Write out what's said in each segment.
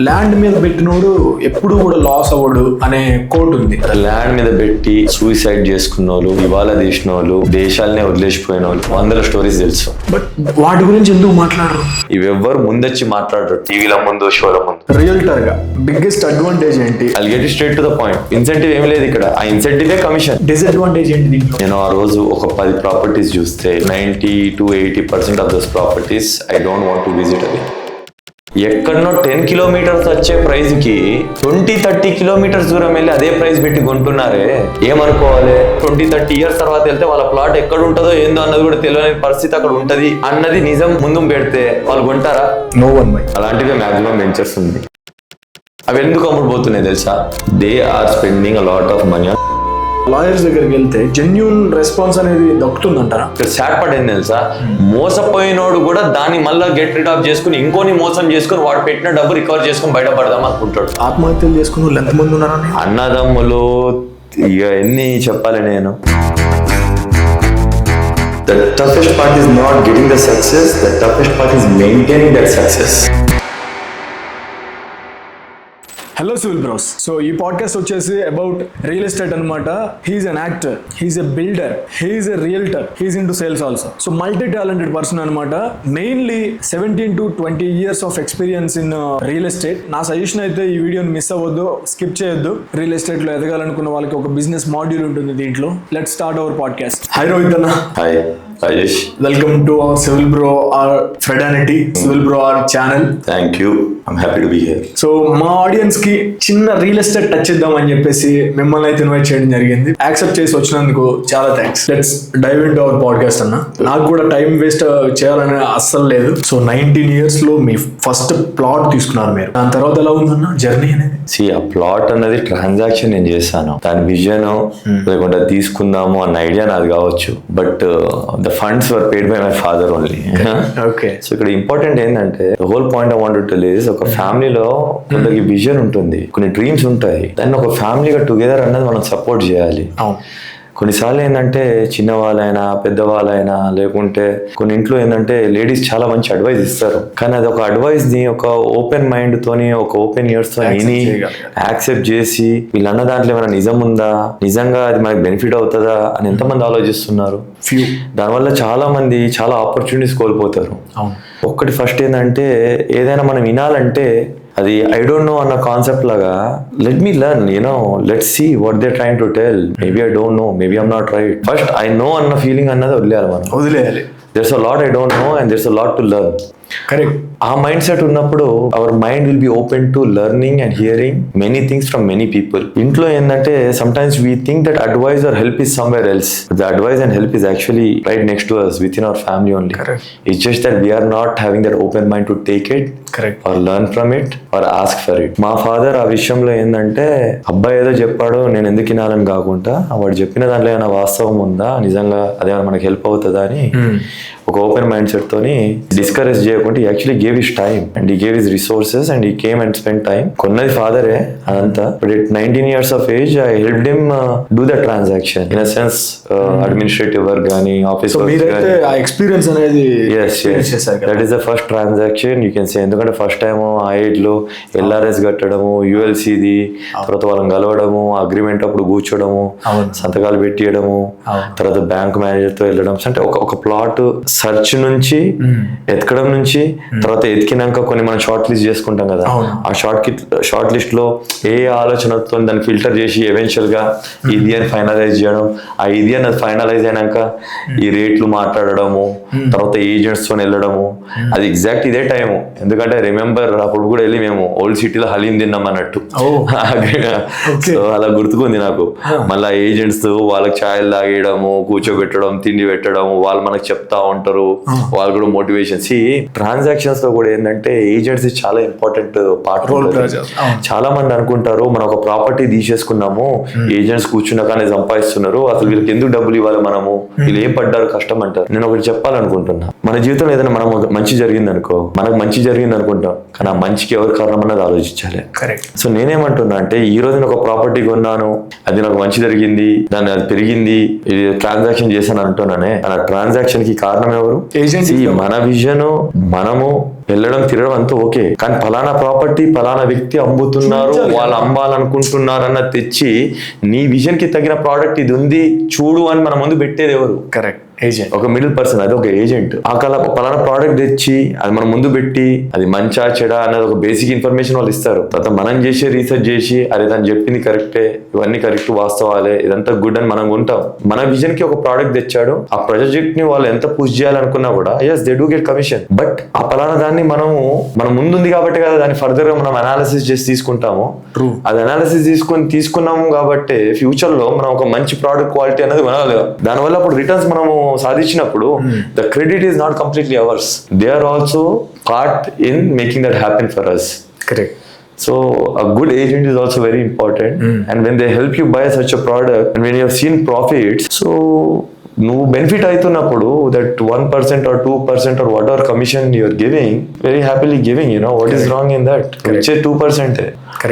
Land మీద పెట్టినోడు ఎప్పుడు కూడా లాస్ అవ్వడు అనే కోట్ ఉంది. ల్యాండ్ మీద పెట్టి సూసైడ్ చేసుకున్న వాళ్ళు, ఇవాళ తీసిన వాళ్ళు, దేశాలనే వదిలేసిపోయిన వాళ్ళు వందల స్టోరీస్ తెలుసు. బట్ వాటి గురించి ఎందుకు మాట్లాడరు? ఇవి ఎవ్వరు ముందొచ్చి మాట్లాడరు. టీవీల ముందు, షోల ముందు. రియల్టర్ గా బిగ్గెస్ట్ అడ్వాంటేజ్ ఏంటి? I'll get straight to the point. Incentive ఏం లేదు ఇక్కడ. ఆ ఇన్సెంటివ్ కమిషన్. డిసడ్వాంటేజ్ ఏంటి దీంట్లో? నేను ఆ రోజు ఒక 10 ప్రాపర్టీస్ చూస్తే 90 to 80% of those properties I don't want to visit అది. ఎక్కడనో 10 కిలోమీటర్స్ వచ్చే ప్రైస్ కి 20-30 కిలోమీటర్స్ దూరం వెళ్ళి అదే ప్రైస్ పెట్టి కొంటున్నారే, ఏమనుకోవాలి? 20-30 ఇయర్స్ తర్వాత వెళ్తే వాళ్ళ ప్లాట్ ఎక్కడ ఉంటుందో ఏందో అన్నది కూడా తెలియని పరిస్థితి అక్కడ ఉంటది అన్నది నిజం ముందు పెడితే వాళ్ళు కొంటారా? No one buy. అలాంటివి మాక్సిమం వెంచర్స్ ఉంది. అవి ఎందుకు అమ్ముడుపోతున్నాయి తెలుసా? They are spending a lot of money. Lawyers దగ్గరికి వెళ్తే జెన్యూన్ రెస్పాన్స్ అనేది దక్కుతుందంటారా? సాడ్ పార్ట్ ఏంది తెలుసా? మోసపోయినోడు కూడా దాన్ని మళ్ళీ గెట్ రిడ్ ఆఫ్ చేసుకుని ఇంకోని మోసం చేసుకుని వాడు పెట్టిన డబ్బు రికవర్ చేసుకుని బయటపడదాం అనుకుంటాడు. ఆత్మహత్యలు చేసుకుని వాళ్ళు ఎంతమంది ఉన్నారని? అన్నదమ్ములు ఇక ఎన్ని చెప్పాలి నేను. The toughest part is not getting the success. The toughest part is maintaining that success. Hello civil bros. So ఈ పాడ్కాస్ట్ వచ్చేసి అబౌట్ రియల్ ఎస్టేట్ అనమాట. He's an actor, he's a builder, he's a realtor, he's into sales also. So multi talented person అనమాట. Mainly 17 to 20 years of experience in real estate. నా suggestion అయితే ఈ వీడియోని miss అవ్వద్దు, skip చేయొద్దు. Real estate లో ఎదగాలనుకున్న వాళ్ళకి ఒక బిజినెస్ మాడ్యూల్ ఉంటుంది దీంట్లో. Let's start our podcast. Hi Rohit అన్న. Hi Rajesh. Welcome to our civil brother fraternity, civil brother channel. Thank you. I'm happy to be here. So మా audience కి చిన్న రియల్ ఎస్టేట్ టచ్ ఇద్దాం అని చెప్పేసి మిమ్మల్ని అయితే ఇన్వైట్ చేయడం జరిగింది. యాక్సెప్ట్ చేసి వచ్చినందుకు చాలా thanks. Let's dive into our podcast అన్న. నాకు కూడా టైం వేస్ట్ చేయాలని అస్సలు లేదు. సో 19 years లో మీ ఫస్ట్ ప్లాట్ తీసుకున్నారు మీరు. దాని తర్వాత ఎలా ఉందన్న జర్నీ అనేది? ఆ ప్లాట్ అన్నది ట్రాన్సాక్షన్ నేను చేశాను. దాని విజన్ లేకుంటే తీసుకుందాము అన్న ఐడియా నాది కావచ్చు. But the funds were paid by my father only. Okay. So ఇక్కడ ఇంపార్టెంట్ ఏంటంటే whole point I want to tell is, ఒక ఫ్యామిలీలో కొందరికి విజన్ ఉంటుంది, కొన్ని డ్రీమ్స్ ఉంటాయి. దాన్ని ఒక ఫ్యామిలీగా టుగెదర్ అన్నది మనం సపోర్ట్ చేయాలి. కొన్నిసార్లు ఏంటంటే చిన్నవాళ్ళైనా పెద్దవాళ్ళైనా లేకుంటే కొన్ని ఇంట్లో ఏంటంటే లేడీస్ చాలా మంచి అడ్వైస్ ఇస్తారు, కానీ అది ఒక అడ్వైస్ ని ఒక ఓపెన్ మైండ్ తోని, ఒక ఓపెన్ ఇయర్స్ తో యాక్సెప్ట్ చేసి వీళ్ళు అన్న దాంట్లో ఏమైనా నిజం ఉందా, నిజంగా అది మనకి బెనిఫిట్ అవుతుందా అని ఎంతమంది ఆలోచిస్తున్నారు. దానివల్ల చాలా మంది చాలా ఆపర్చునిటీస్ కోల్పోతారు. ఒక్కటి ఫస్ట్ ఏంటంటే ఏదైనా మనం వినాలంటే అది ఐ డోంట్ నో అన్న కాన్సెప్ట్ లాగా let me learn, let's see what they trying to tell. Maybe I don't know, maybe I'm not right. First I know అన్న ఫీలింగ్ అన్నది వదిలేయాలి. There's a lot I don't know and there's a lot to learn. Correct. ఆ mind set ఉన్నప్పుడు our mind will be open to learning and hearing many things from many people. ఇంట్లో ఏంటంటే sometimes we think that advice are help is somewhere else. The advice and help is actually right next to us within our family only. It's just that we are not having that open mind to take it or learn from it or ask for it. మా father ఆ విషయంలో ఏంటంటే అబ్బాయి ఏదో చెప్పాడు నేను ఎందుకు వినాలని కాకుండా వాడు చెప్పిన దాంట్లో ఏమైనా వాస్తవం ఉందా, నిజంగా అదేమైనా మనకి హెల్ప్ అవుతుందా అని ఒక ఓపెన్ మైండ్ సెట్ తోని డిస్కరేజ్ చేయకుండా actually gave his time and he gave his resources and he came and spend time. కొన్నది ఫాదరే అదంతా. But at 19 years of age I helped him do the transaction in a sense, administrative work కానీ office work కానీ. ఆ experience అనేది that is the first transaction you can say. ఎందుకంటే first time ఆ age లో LRS కట్టడము, ULCది, తర్వాత వాళ్ళని కలవడము, agreement అప్పుడు కూర్చోడము, సంతకాలు పెట్టియడము, తర్వాత బ్యాంక్ మేనేజర్ తో వెళ్ళడం. అంటే ఒక ప్లాట్ సర్చ్ నుంచి ఎతకడం నుంచి, తర్వాత ఎతికినాక కొన్ని మనం షార్ట్ లిస్ట్ చేసుకుంటాం కదా, ఆ షార్ట్ లిస్ట్ లో ఏ ఆలోచనతో దాన్ని ఫిల్టర్ చేసి ఎవెన్చువల్ గా ఇది అని ఫైనలైజ్ చేయడం. ఆ ఇది అని ఫైనలైజ్ అయినాక ఈ రేట్లు మాట్లాడడము, తర్వాత ఏజెంట్స్ తో వెళ్ళడము. అది ఎగ్జాక్ట్ ఇదే టైము. ఎందుకంటే రిమెంబర్ అప్పుడు కూడా వెళ్ళి మేము ఓల్డ్ సిటీలో హలీం తిన్నాం అన్నట్టు. సో అలా గుర్తుకుంది నాకు. మళ్ళీ ఏజెంట్స్ వాళ్ళకి ఛాయలు తాగేయడము, కూర్చోబెట్టడం, తిండి పెట్టడం, వాళ్ళు మనకు చెప్తా ఉంటారు, వాళ్ళు కూడా మోటివేషన్. ట్రాన్సాక్షన్స్ లో కూడా ఏంటంటే ఏజెంట్స్ చాలా ఇంపార్టెంట్ పార్ట్. చాలా మంది అనుకుంటారు మనం ఒక ప్రాపర్టీ తీసేసుకున్నాము, ఏజెంట్స్ కూర్చున్నాకనే సంపాదిస్తున్నారు, అసలు వీళ్ళకి ఎందుకు డబ్బులు ఇవ్వాలి, మనము వీళ్ళు ఏం పడ్డారు కష్టం అంటారు. నేను ఒకటి చెప్పాలనుకుంటున్నా, మన జీవితంలో ఏదైనా మనం మంచి జరిగింది అనుకో, మనకు మంచి జరిగింది అనుకుంటాం, కానీ ఆ మంచికి ఎవరు కారణం అన్నది ఆలోచించాలి. సో నేనేమంటున్నా అంటే ఈ రోజు నేను ఒక ప్రాపర్టీ కొన్నాను, అది నాకు మంచి జరిగింది, దాన్ని అది పెరిగింది, ఇది ట్రాన్సాక్షన్ చేశాను అంటున్నానే, ఆ ట్రాన్సాక్షన్ కి కారణం ఎవరు? ఏజెంట్. మన విజన్ మనము వెళ్ళడం తిరగడం అంతా ఓకే, కానీ పలానా ప్రాపర్టీ పలానా వ్యక్తి అమ్ముతున్నారు, వాళ్ళు అమ్మాలనుకుంటున్నారు అన్న తెచ్చి నీ విజన్ కి తగిన ప్రోడక్ట్ ఇది ఉంది చూడు అని మన ముందు పెట్టేది ఎవరు? Correct, agent. ఒక మిడిల్ పర్సన్, అది ఒక ఏజెంట్. ఆ పలానా ప్రోడక్ట్ తెచ్చి అది మన ముందు పెట్టి అది మంచా చెడా అనేది ఒక బేసిక్ ఇన్ఫర్మేషన్ వాళ్ళు ఇస్తారు. తర్వాత మనం చేసే రీసెర్చ్ చేసి అరే తను చెప్పింది కరెక్టే, ఇవన్నీ కరెక్ట్ వాస్తవాలే, ఇదంతా గుడ్ అని మనం ఉంటాం. మన విజన్ కి ఒక ప్రోడక్ట్ తెచ్చాడు, ఆ ప్రాజెక్ట్ ని వాళ్ళు ఎంత పుష్ చేయాలనుకున్నా కూడా yes they do get commission. But ఆ పలానా దాన్ని మన ముందుంది కాబట్టి కదా దాన్ని ఫర్దర్ గా మనం అనాలిసిస్ చేసి తీసుకుంటాము. అది అనాలిసిస్ తీసుకున్నాము కాబట్టి ఫ్యూచర్ లో మనం ఒక మంచి ప్రోడక్ట్ క్వాలిటీ అనేది కొనాలి. దానివల్ల అప్పుడు రిటర్న్స్ మనము సాధించినప్పుడు the credit is not completely ours, they are also part in making that happen for us. Correct. So a good agent is also very important, and when they help you buy such a product and when you have seen profits, so నువ్వు benefit అవుతున్నప్పుడు that 1% or 2% or whatever commission you are giving, very happily giving, you know what is wrong in that? వచ్చే 2%.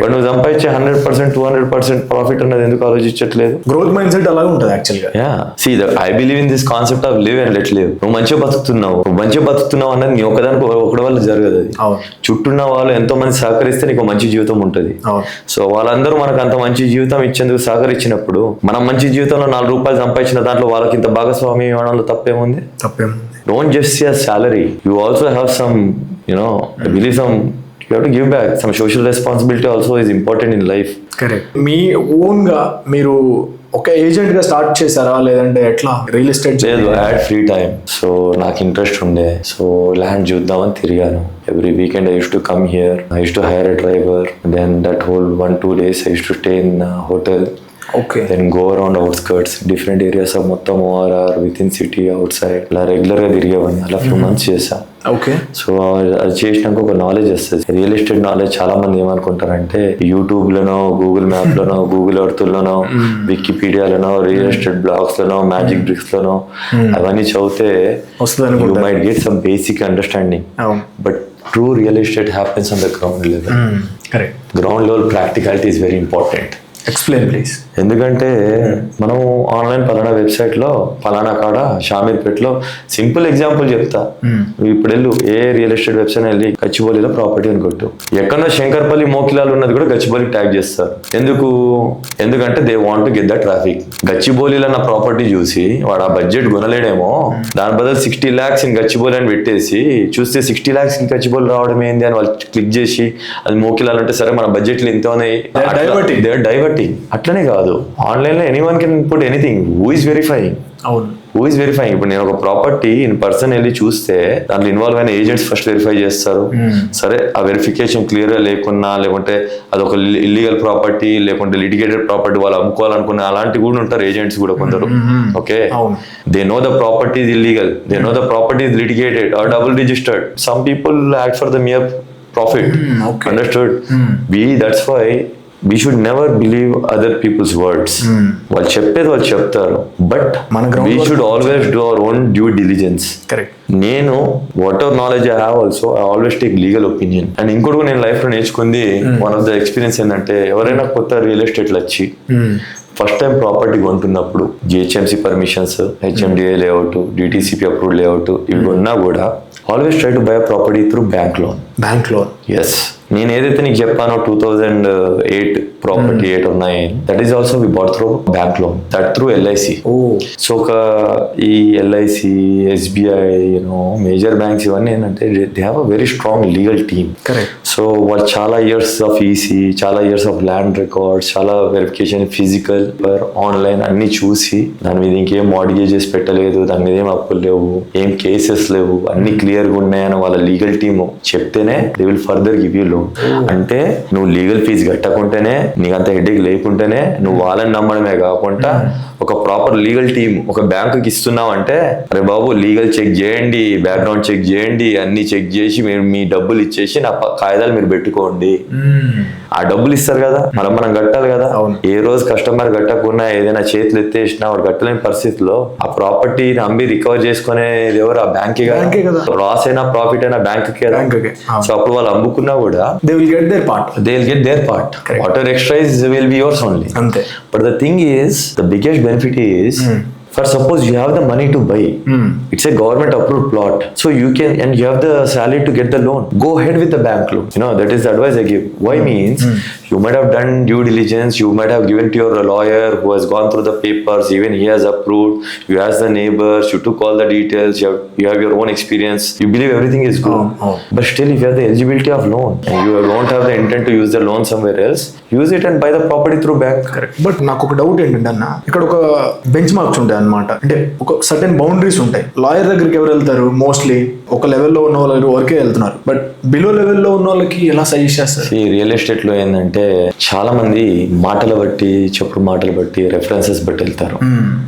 But నువ్వు సంపాదించే 100%, 200% profit అన్నది ఎందుకు ఆలోచించట్లేదు? Growth mind set అలాగే ఉంటుంది యాక్చువల్గా. I believe in this concept of live and let live. నువ్వు మంచిగా బతుకుతున్నావు అన్నది నీ ఒకదానికి ఒకటి వల్ల జరగదు. అది చుట్టూన్న వాళ్ళు ఎంతో మంది సహకరిస్తే నీకు మంచి జీవితం ఉంటుంది. సో వాళ్ళందరూ మనకు అంత మంచి జీవితం ఇచ్చేందుకు సహకరించినప్పుడు మనం మంచి జీవితంలో 4 రూపాయలు సంపాదించిన దాంట్లో వాళ్ళకి ఇంత భాగస్వామి ఇవ్వడంలో తప్పేముంది? Don't just see a salary, you also have some, I believe you have to give back. Some social responsibility also is important in life. Correct. Me own గా మీరు ఒక ఏజెంట్ గా స్టార్ట్ చేశారా లేదంటే ఎట్లా? రియల్ ఎస్టేట్ లేదు, I had free time. So నాకు interest ఉండే, సో ల్యాండ్ చూద్దామని తిరిగాను. Every weekend I used to come here, I used to hire a driver, then that whole 1-2 days I used to stay in a hotel. Okay. Then go around outskirts, different areas of మొత్తం ORR, within city, outside. ఇలా రెగ్యులర్గా తిరిగేవాడిని. అలా few months చేసా. Okay. So అది చేసినాక ఒక knowledge వస్తుంది. Real estate knowledge చాలా మంది ఏమనుకుంటారంటే యూట్యూబ్ లోనో, గూగుల్ మ్యాప్ లోనో, గూగుల్ ఎర్త్ లోనో, వికీపీడియాలోనో, రియల్ ఎస్టేట్ బ్లాగ్స్ లోనో, మ్యాజిక్ బ్రిక్స్ లోనో అవన్నీ చదివితే you might get some basic understanding. But true real estate happens on the ground level. Correct. Ground level practicality is very important. Explain please. ఎందుకంటే మనం online పలానా website లో పలానా కాడ షామీర్పేటలో సింపుల్ ఎగ్జాంపుల్ చెప్తా. ఇప్పుడు వెళ్ళు ఏ రియల్ ఎస్టేట్ వెబ్సైట్ వెళ్ళి గచ్చిబౌలిలో ప్రాపర్టీ అని కొట్టు, ఎక్కడో శంకర్పల్లి మోకిలాలు ఉన్నది కూడా గచ్చిబౌలి ట్యాగ్ చేస్తారు. ఎందుకంటే they want to get the traffic. గచ్చిబౌలిలో నా ప్రాపర్టీ చూసి వాడు ఆ బడ్జెట్ కొనలేడేమో, దాని బదులు 60 lakhs ఇన్ గచ్చిబౌలి అని పెట్టేసి చూస్తే 60 lakhs ఇన్ గచ్చిబౌలి రావడం ఏంది అని వాళ్ళు క్లిక్ చేసి అది మోకిలాలు అంటే సరే మన బడ్జెట్ ఇంత ఉన్నాయి, డైవర్టింగ్. అట్లనే కాదు, ఆన్లైన్ లో anyone can put anything. Who is verifying? ఇప్పుడు నేను ఒక ప్రాపర్టీ ఇన్ పర్సన్ వెళ్ళి చూస్తే దాంట్లో ఇన్వాల్వ్ అయిన ఏజెంట్స్ ఫస్ట్ వెరిఫై చేస్తారు. సరే ఆ వెరిఫికేషన్ క్లియర్ గా లేకున్నా, లేకుంటే అదొక ఇల్లీగల్ ప్రాపర్టీ లేకుంటే లిటిగేటెడ్ ప్రాపర్టీ వాళ్ళు అమ్ముకోవాలనుకున్న అలాంటి కూడా ఉంటారు ఏజెంట్స్ కూడా కొందరు. Okay, they know the property is illegal, they know the property is litigated or double registered. Some people act for the mere profit. Understood? That's why we should never believe other people's words. వాళ్ళు చెప్పేది వాళ్ళు చెప్తారు, but we should always do our own due diligence. Correct. నేను what ever knowledge I have also I always take legal opinion. And ఇంకోటి నేను life లో నేర్చుకుంది one of the experience ఏంటంటే, ఎవరైనా కొత్త రియల్ ఎస్టేట్లు వచ్చి ఫస్ట్ టైం ప్రాపర్టీ కొంటున్నప్పుడు GHMC permissions, HMDA layout, DTCP approved layout ఇవి కొన్నా కూడా always try to buy a property through bank loan. Yes, నేను ఏదైతే నీకు చెప్పానో 2008 property 8 or 9, that is also we bought through bank loan, that through LIC. So ఒక ఈ LIC, SBI, major banks ఇవన్నీ ఏంటంటే they have a very strong legal team. So వాళ్ళు చాలా ఇయర్స్ ఆఫ్ ఈసీ, చాలా ఇయర్స్ ఆఫ్ ల్యాండ్ రికార్డ్స్, చాలా verification, physical, online అన్ని చూసి దాని మీద ఇంకేం మార్టిగేజెస్ పెట్టలేదు, దాని మీద ఏం అప్పులు లేవు, ఏం కేసెస్ లేవు, అన్ని క్లియర్గా ఉన్నాయని వాళ్ళ లీగల్ టీమ్ చెప్తేనే they will further give you loan. అంటే నువ్వు లీగల్ ఫీజు కట్టకుంటేనే, నీకు అంత హెడేక్ లేకుంటేనే, నువ్వు వాళ్ళని నమ్మడమే కాకుండా ఒక ప్రాపర్ లీగల్ టీమ్ ఒక బ్యాంకుకి ఇస్తున్నావు అంటే, అరే బాబు లీగల్ చెక్ చేయండి, బ్యాక్గ్రౌండ్ చెక్ చేయండి, అన్ని చెక్ చేసి మీరు మీ డబ్బులు ఇచ్చేసి నా కాగితాలు మీరు పెట్టుకోండి. ఆ డబ్బులు ఇస్తారు కదా, మనం కట్టాలి కదా. ఏ రోజు కస్టమర్ కట్టకుండా ఏదైనా చేతులు ఎత్తేసినా వాడు కట్టలేని పరిస్థితిలో ఆ ప్రాపర్టీని అమ్మి రికవర్ చేసుకునేది ఎవరు? ఆ బ్యాంకే కదా. లాస్ అయినా ప్రాఫిట్ అయినా బ్యాంక్ కదా. సో అప్పుడు వాళ్ళు అమ్ముకున్నా కూడా they will get their part. Whatever extra is will be yours only. But the thing is, the biggest benefit is For suppose you have the money to buy, it's a government approved plot, so you can, and you have the salary to get the loan, go ahead with the bank loan. That is the advice I give. Why means you might have done due diligence, you might have given to your lawyer who has gone through the papers, even he has approved, you ask the neighbors, you took all the details, you have your own experience, you believe everything is good. But still, if you have the eligibility of loan and you don't have the intent to use the loan somewhere else, use it and buy the property through bank. Correct. But నాకు ఒక doubt ఏంటంటే అన్న, ఇక్కడ ఒక bench marks ఉంటాయి అన్నమాట. అంటే ఒక సర్టెన్ బౌండరీస్ ఉంటాయి. లాయర్ దగ్గరికి ఎవరు వెళ్తారు? మోస్ట్లీ ఒక లెవెల్లో ఉన్న వాళ్ళు వరకే వెళ్తున్నారు. బట్ బిలో లెవెల్లో ఉన్న వాళ్ళకి ఎలా సజెస్ట్ చేస్తారు? ఈ రియల్ ఎస్టేట్ లో ఏంటంటే చాలా మంది మాటలు బట్టి, చెప్పుడు మాటలు బట్టి, రెఫరెన్సెస్ బట్టి వెళ్తారు.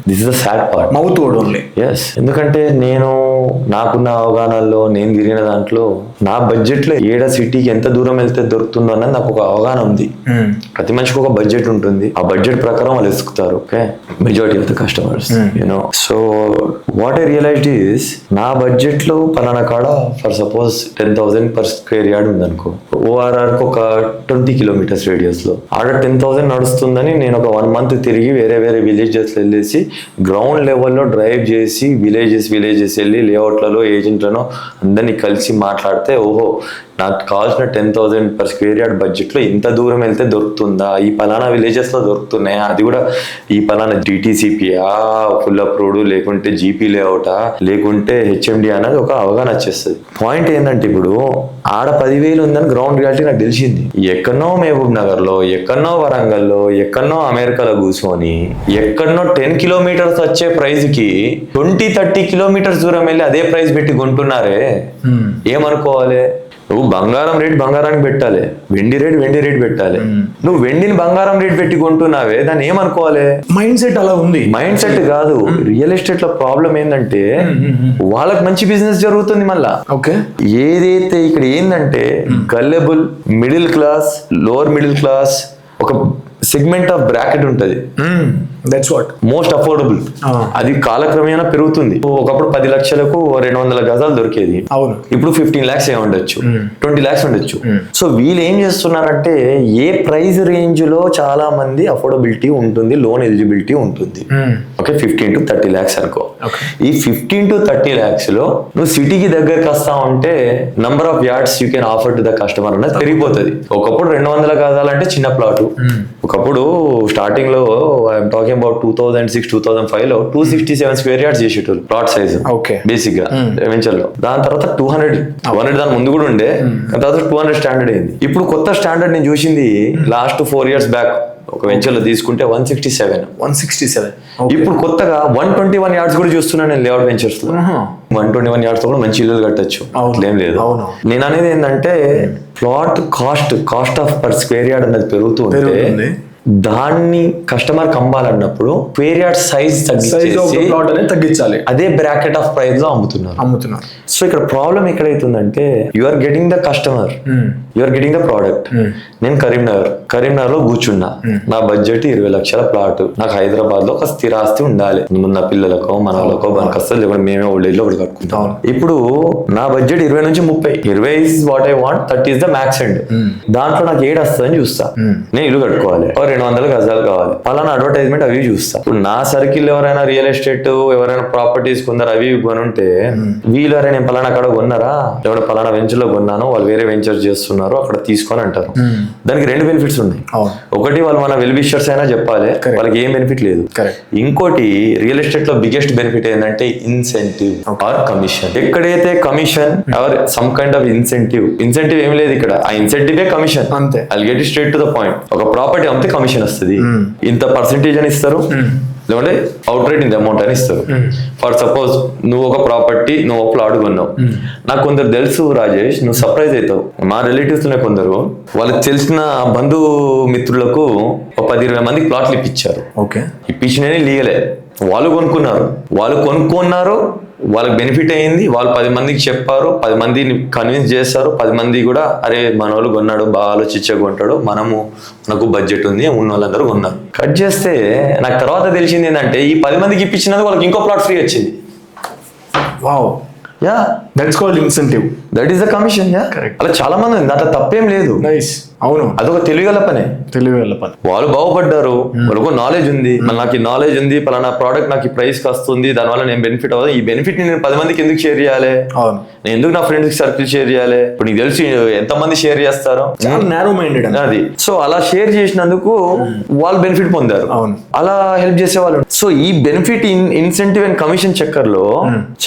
This is the sad part. Mouth word only. Yes, ఎందుకంటే నాకున్న అవగాహనలో, నేను తిరిగిన దాంట్లో, నా బడ్జెట్ లో ఏడా సిటీకి ఎంత దూరం వెళ్తే దొరుకుతుందో అన్నది నాకు ఒక అవగాహన ఉంది. ప్రతి మనిషికి ఒక బడ్జెట్ ఉంటుంది. ఆ బడ్జెట్ ప్రకారం వాళ్ళు ఇసుకుతారు. Okay, majority of the customers so what I realised is, నా బడ్జెట్ లో పలానా కాడ for suppose 10,000 per square yard ఉందనుకో, ORR ఒక 20 kilometers రేడియస్ లో ఆడ 10,000 నడుస్తుందని నేను ఒక 1 month తిరిగి వేరే విలేజెస్ వెళ్ళేసి గ్రౌండ్ లెవెల్లో డ్రైవ్ చేసి విలేజెస్ వెళ్ళి లేఅవుట్లలో ఏజెంట్లను అందరినీ కలిసి మాట్లాడితే, ఓహో నాకు కావాల్సిన 10,000 per square yard బడ్జెట్ లో ఇంత దూరం వెళ్తే దొరుకుతుందా, ఈ పలానా విలేజెస్ లో దొరుకుతున్నాయా, అది కూడా ఈ పలానా DTCPయా, ఫుల్ అప్రూవ్డ్, లేకుంటే జీపీ లేఅవుటా, లేకుంటే HMD అనేది ఒక అవగాహన వచ్చేస్తుంది. పాయింట్ ఏంటంటే, ఇప్పుడు ఆడ 10,000 ఉందని గ్రౌండ్ రియాలిటీ నాకు తెలిసింది. ఎక్కడనో మహబూబ్ నగర్ లో, ఎక్కడనో వరంగల్లో, ఎక్కడనో అమెరికాలో కూర్చొని, ఎక్కడనో 10 kilometers వచ్చే ప్రైజ్ కి 20-30 kilometers దూరం వెళ్ళి అదే ప్రైస్ పెట్టి కొంటున్నారే, ఏమనుకోవాలి? నువ్వు బంగారం రేట్ బంగారానికి పెట్టాలి, వెండి రేట్ పెట్టాలి. నువ్వు వెండిని బంగారం రేట్ పెట్టి కొంటున్నావే, దాన్ని ఏమనుకోవాలి? మైండ్ సెట్ అలా ఉంది. మైండ్ సెట్ కాదు. రియల్ ఎస్టేట్ లో ప్రాబ్లం ఏంటంటే, వాళ్ళకి మంచి బిజినెస్ జరుగుతుంది మళ్ళా. ఓకే, ఏదైతే ఇక్కడ ఏంటంటే gullible middle class, lower middle class, ఒక సెగ్మెంట్ ఆఫ్ బ్రాకెట్ ఉంటది. That's what most affordable. అది కాలక్రమేణా పెరుగుతుంది. ఒకప్పుడు 10 లక్షలకు 200 గజాలు దొరికేది, అవును, ఇప్పుడు 15 lakhs ఉండొచ్చు, 20 lakhs ఉండొచ్చు. సో వీళ్ళు ఏం చేస్తున్నారంటే, ఏ ప్రైస్ రేంజ్ లో చాలా మంది అఫోర్డబిలిటీ ఉంటుంది, లోన్ ఎలిజిబిలిటీ ఉంటుంది. ఓకే, 15 to 30 lakhs అనుకో. ఈ 15 to 30 lakhs లో నువ్వు సిటీకి దగ్గరకు వస్తా ఉంటే number of yards you can offer to the customer అనేది పెరిగిపోతుంది. ఒకప్పుడు 200 గజాలంటే చిన్న ప్లాట్. ఒకప్పుడు స్టార్టింగ్ లో ఐఎమ్ టాకింగ్ అబౌట్ 2006-2005 లో 267 square yards చేసేటోళ్ళు ప్లాట్ సైజ్ బేసిక్ గా వెంచర్ లో. దాని తర్వాత 200 దాని ముందు కూడా ఉండే, తర్వాత 200 స్టాండర్డ్ అయింది. ఇప్పుడు కొత్త స్టాండర్డ్ నేను చూసింది లాస్ట్ 4 years బ్యాక్ ఒక వెంచర్ లో తీసుకుంటే 167. ఇప్పుడు కొత్తగా 121 yards కూడా చూస్తున్నాను నేను లేఅవుట్ వెంచర్స్ లో. 121 yards తో కూడా మంచి ఇల్లు కట్టచ్చు, ఏం లేదు. నేను అనేది ఏంటంటే, plot cost of per square yard అనేది పెరుగుతుంది. దాన్ని కస్టమర్ కంపాలన్నప్పుడు స్క్వేర్ యార్డ్ సైజ్ తగ్గించాలి. అదే బ్రాకెట్ ఆఫ్ ప్రైస్ లో అమ్ముతున్నారు. సో ఇక్కడ ప్రాబ్లం ఎక్కడైతుందంటే, you are getting the customer, you are getting the product. నేను కరీంనగర్ లో కూర్చున్నా, నా బడ్జెట్ 20 లక్షల ప్లాట్, నాకు హైదరాబాద్ లో ఒక స్థిరాస్తి ఉండాలి, నా పిల్లలకో మన వాళ్ళకో మనకొస్తే, లేకపోతే మేమే ఓల్డ్ ఏజ్ లో ఒకటి కట్టుకుంటాం. ఇప్పుడు నా బడ్జెట్ 20 నుంచి 30. 20 is what I want, 30 is the max end. దాంట్లో నాకు 7 వస్తుందని చూస్తా. నేను ఇల్లు కట్టుకోవాలి, 200 గజాలు కావాలి, పలానా అడ్వర్టైజ్మెంట్ అవి చూస్తా. ఇప్పుడు నా సర్కిల్ ఎవరైనా రియల్ ఎస్టేట్, ఎవరైనా ప్రాపర్టీస్ కొందరు అవి కొనుంటే, వీళ్ళు ఎవరైనా నేను పలానా అక్కడ కొన్నారా, లేకపోతే పలానా వెంచర్ లో కొన్నాను, వాళ్ళు వేరే వెంచర్ చేస్తున్నారు అక్కడ తీసుకొని అంటారు. దానికి 2 benefits ఉన్నాయి. ఒకటి, వాళ్ళు మన వెల్ విషర్స్ అయినా చెప్పాలి, వాళ్ళకి ఏం బెనిఫిట్ లేదు. ఇంకోటి, రియల్ ఎస్టేట్ లో బిగ్గెస్ట్ బెనిఫిట్ ఏంటంటే ఇన్సెంటివ్ ఆర్ కమిషన్. ఎక్కడైతే commission or some kind of incentive ఏం లేదు ఇక్కడ, ఆ ఇన్సెంటివే కమిషన్. అంతే, I'll get straight to the point. ఒక ప్రాపర్టీ అమ్మితే కమిషన్ వస్తుంది, ఇంత పర్సెంటేజ్ అని ఇస్తారు, లేదంటే అవుట్ రైట్ ఇంత అమౌంట్ అని ఇస్తారు. ఫర్ సపోజ్ నువ్వు ఒక ప్రాపర్టీ, నువ్వు ఒక ప్లాట్ కొన్నావు, నాకు కొందరు తెలుసు రాజేష్, నువ్వు సర్ప్రైజ్ అవుతావు. మా రిలేటివ్స్ లోనే కొందరు వాళ్ళకి తెలిసిన బంధు మిత్రులకు 10-20 మందికి ప్లాట్లు ఇప్పించారు. ఇప్పించినవి లీగలే, వాళ్ళు కొనుక్కున్నారు, వాళ్ళకి బెనిఫిట్ అయ్యింది, వాళ్ళు 10 మందికి చెప్పారు, 10 మందిని కన్విన్స్ చేస్తారు, 10 మంది కూడా అరే మన వాళ్ళు కొన్నాడు, బాగా ఆలోచించే కొంటాడు, మనకు బడ్జెట్ ఉంది, ఉన్న వాళ్ళందరూ కొన్నారు. కట్ చేస్తే నాకు తర్వాత తెలిసింది ఏంటంటే, ఈ 10 మందికి ఇప్పించినందుకు వాళ్ళకి ఇంకో ప్లాట్ ఫ్రీ వచ్చింది. Wow, yeah that's called incentive. That is the commission. Correct. అలా చాలా మంది ఉంది, దాంట్లో తప్పేం లేదు. నైస్. అవును, అదొక తెలివిగల పనే. తెలివి పని. వాళ్ళు బాగుపడ్డారు, వాళ్ళకు నాలెడ్జ్ ఉంది, మళ్ళీ నాకు ఈ నాలెడ్జ్ ఉంది, పలానా ప్రోడక్ట్ నాకు ఈ ప్రైస్ కి వస్తుంది, దానివల్ల నేను బెనిఫిట్ అవ్వదు. ఈ బెనిఫిట్ ని నేను 10 మందికి ఎందుకు షేర్ చేయాలి? అవును, నేను ఎందుకు నా ఫ్రెండ్స్ కి సర్కిల్ షేర్ చేయాలి? ఇప్పుడు నీకు తెలిసి ఎంతమంది షేర్ చేస్తారు? చాలా నేరో మైండెడ్ అది. సో అలా షేర్ చేసినందుకు వాళ్ళు బెనిఫిట్ పొందారు. అవును, అలా హెల్ప్ చేసేవాళ్ళు. సో ఈ బెనిఫిట్ ఇన్సెంటివ్ అండ్ కమిషన్ చక్కర్లో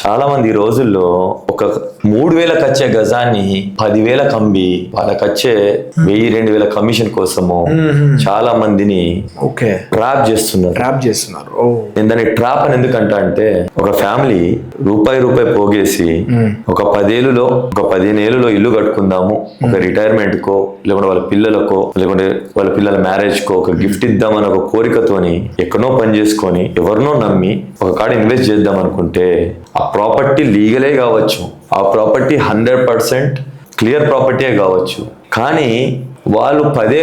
చాలా మంది ఈ రోజుల్లో ఒక 3,000 వచ్చే గజాన్ని 10,000 కమ్మి వాళ్ళకి వచ్చే 1,000-2,000 కమిషన్ కోసము చాలా మందిని ఓకే ట్రాప్ చేస్తున్నారు. నేను దాన్ని ట్రాప్ అని ఎందుకంటా అంటే, ఒక ఫ్యామిలీ రూపాయి పోగేసి ఒక 15 ఏళ్ళలో ఇల్లు కట్టుకుందాము, ఒక రిటైర్మెంట్ కో, లేకుంటే వాళ్ళ పిల్లలకో, లేకుంటే వాళ్ళ పిల్లల మ్యారేజ్ కో ఒక గిఫ్ట్ ఇద్దామని ఒక కోరికతోని ఎక్కడో పని చేసుకొని ఎవరినో నమ్మి ఒక కాడ ఇన్వెస్ట్ చేద్దాం అనుకుంటే, ఆ ప్రాపర్టీ లీగలే కావచ్చు, ఆ ప్రాపర్టీ 100% క్లియర్ ప్రాపర్టీయే కావచ్చు, కానీ వాళ్ళు 15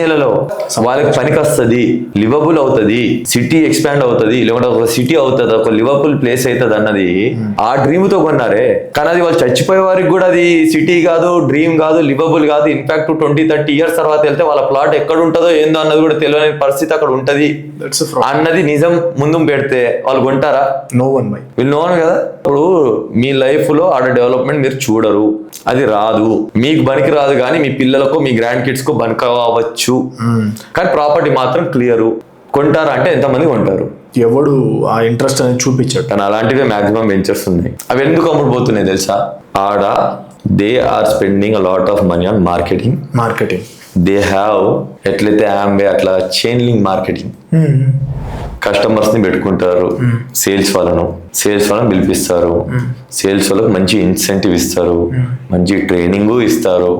ఏళ్లలో వాళ్ళకి పనికి వస్తుంది, లివబుల్ అవుతుంది, సిటీ ఎక్స్పాండ్ అవుతుంది, లేకుంటే ఒక సిటీ అవుతుంది, ఒక లివబుల్ ప్లేస్ అవుతుంది అన్నది ఆ డ్రీమ్ తో కొన్నారే. కానీ అది వాళ్ళు చచ్చిపోయే వారికి కూడా అది సిటీ కాదు, డ్రీమ్ కాదు, లివబుల్ కాదు. ఇన్ఫాక్ట్ 20-30 ఇయర్స్ తర్వాత వెళ్తే వాళ్ళ ప్లాట్ ఎక్కడ ఉంటుందో ఏందో అన్నది కూడా తెలియని పరిస్థితి అక్కడ ఉంటది అన్నది నిజం ముందు పెడితే వాళ్ళు కొంటారా? నో వన్ బై వీళ్ళు నోను కదా. ఇప్పుడు మీ లైఫ్ లో ఆడ డెవలప్మెంట్ మీరు చూడరు, అది రాదు, మీకు బనికి రాదు, కానీ మీ పిల్లలకు మీ గ్రాండ్ కిడ్స్ కు బనికి అవ్వచ్చు, కానీ ప్రాపర్టీ మాత్రం క్లియర్. కొంటారా అంటే ఎంతమంది కొంటారు? ఎవడు ఆ ఇంట్రెస్ట్ అనేది చూపించాడు. కానీ అలాంటివే మాక్సిమం వెంచర్స్ ఉన్నాయి. అవి ఎందుకు అమ్ముడుపోతున్నాయి తెలుసా? ఆడ they are spending a lot of money on marketing. They have ఎట్లయితే ఆంబే అట్లా చైన్లింగ్ మార్కెటింగ్. కస్టమర్స్ ని పెట్టుకుంటారు, సేల్స్ వాళ్ళను పిలిపిస్తారు, సేల్స్ వాళ్ళకి మంచి ఇన్సెంటివ్ ఇస్తారు, మంచి ట్రైనింగ్ ఇస్తారు,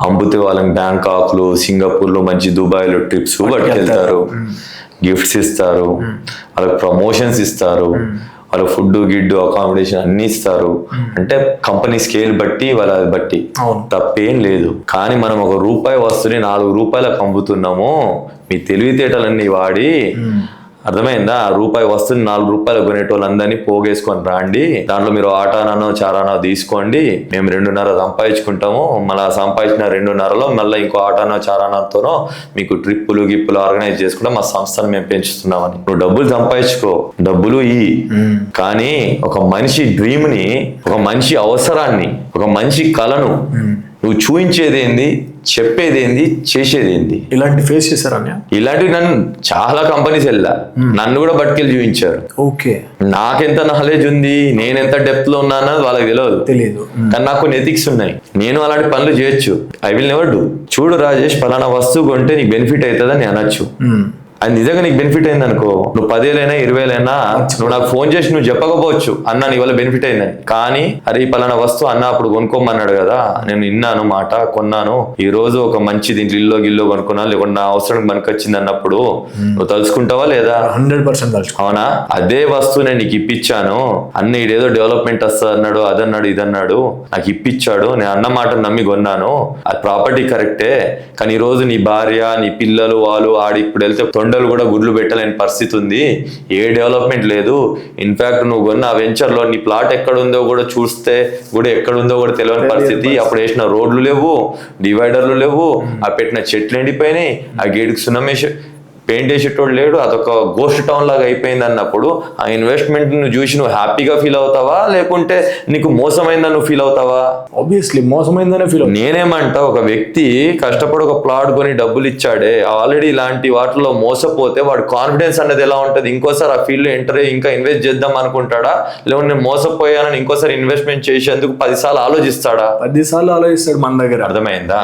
అమ్ముతే వాళ్ళకి బ్యాంకాక్ లో, సింగపూర్ లో, మంచి దుబాయ్ లో ట్రిప్స్ పట్టుకెళ్తారు, గిఫ్ట్స్ ఇస్తారు, వాళ్ళకి ప్రమోషన్స్ ఇస్తారు, వాళ్ళ ఫుడ్ గిడ్డు అకామిడేషన్ అన్ని ఇస్తారు. అంటే కంపెనీ స్కేల్ బట్టి వాళ్ళ బట్టి తప్పేం లేదు. కానీ మనం ఒక రూపాయి వస్తువుని 4 రూపాయలకు అమ్ముతున్నాము, మీ తెలివితేటలన్నీ వాడి. అర్థమైందా? రూపాయి వస్తుంది 4 రూపాయలు కొనేటోళ్ళందరినీ పోగేసుకొని రాండి, దాంట్లో మీరు ఆటానో చారానో తీసుకోండి, మేము 2.5 సంపాదించుకుంటాము, మళ్ళీ సంపాదించిన 2.5లో మళ్ళీ ఇంకో ఆటానో చారానోతోనో మీకు ట్రిప్పులు గిప్పులు ఆర్గనైజ్ చేసుకుంటే మా సంస్థను మేము పెంచుతున్నామని. నువ్వు డబ్బులు సంపాదించుకో, డబ్బులు కానీ ఒక మనిషి డ్రీమ్ ని, ఒక మనిషి అవసరాన్ని, ఒక మనిషి కళను నువ్వు చూపించేదేంది, చెప్పేదేంది, చేసేదేంది? ఇలాంటి ఫేస్ చేశారా? ఇలాంటివి నన్ను చాలా కంపెనీస్ నన్ను కూడా బట్కెళ్ళి చూపించారు. ఓకే, నాకెంత నాలెడ్జ్ ఉంది, నేను ఎంత డెప్త్ లో ఉన్నానో వాళ్ళకి తెలియదు, కానీ నాకు కొన్ని ఎథిక్స్ ఉన్నాయి. నేను అలాంటి పనులు చేయొచ్చు. I will never do. చూడు రాజేష్, పలానా వస్తువు కొంటే నీకు బెనిఫిట్ అవుతుందని నేను అనొచ్చు. అది నిజంగా నీకు బెనిఫిట్ అయింది అనుకో, నువ్వు 10,000 20,000 నువ్వు నాకు ఫోన్ చేసి నువ్వు చెప్పకపోవచ్చు అన్న నీ వల్ల బెనిఫిట్ అయిందని. కానీ అరే ఈ పలానా వస్తువు అన్న అప్పుడు కొనుక్కోమన్నాడు కదా, నేను విన్నాను మాట, కొన్నాను, ఈ రోజు ఒక మంచి దీంట్లో గిల్లో కొనుక్కున్నాను, లేకుంటే నా అవసరం మనకు వచ్చింది అన్నప్పుడు నువ్వు తలుచుకుంటావా లేదా? 100% అవునా? అదే వస్తువు నేను నీకు ఇప్పించాను, అన్న ఇదేదో డెవలప్మెంట్ వస్తుంది అన్నాడు, అదన్నాడు, ఇదన్నాడు, నాకు ఇప్పించాడు, నేను అన్న మాట నమ్మి కొన్నాను, అది ప్రాపర్టీ కరెక్టే. కానీ ఈ రోజు నీ భార్య, నీ పిల్లలు వాళ్ళు ఆడి ఇప్పుడు వెళ్తే తొండలు కూడా గుడ్లు పెట్టలేని పరిస్థితి ఉంది, ఏ డెవలప్మెంట్ లేదు. ఇన్ఫాక్ట్ నువ్వు కొన్న వెంచర్ లో నీ ప్లాట్ ఎక్కడుందో కూడా చూస్తే కూడా ఎక్కడుందో కూడా తెలియని పరిస్థితి. అప్పుడు వేసిన రోడ్లు లేవు, డివైడర్లు లేవు, ఆ పెట్టిన చెట్లు ఎండిపోయినాయి, ఆ గేటుకి సున్నమేసి పెయింట్ వేసేటోడు లేడు, అదొక గోస్ట్ టౌన్ లాగా అయిపోయింది అన్నప్పుడు ఆ ఇన్వెస్ట్మెంట్ ను చూసి నువ్వు హ్యాపీగా ఫీల్ అవుతావా, లేకుంటే నీకు మోసమైందని నువ్వు ఫీల్ అవుతావా? Obviously మోసమైందనే feel. నేనేమంటా, ఒక వ్యక్తి కష్టపడి ఒక ప్లాట్ కొని డబ్బులు ఇచ్చాడే, ఆల్రెడీ ఇలాంటి వాటిలో మోసపోతే వాడు కాన్ఫిడెన్స్ అనేది ఎలా ఉంటుంది? ఇంకోసారి ఆ ఫీల్డ్ లో ఎంటర్ అయ్యి ఇంకా ఇన్వెస్ట్ చేద్దాం అనుకుంటాడా, లేకుంటే నేను మోసపోయానని ఇంకోసారి ఇన్వెస్ట్మెంట్ చేసేందుకు 10 సార్లు ఆలోచిస్తాడా? 10 సార్లు ఆలోచిస్తాడు మన దగ్గర. అర్థమైందా?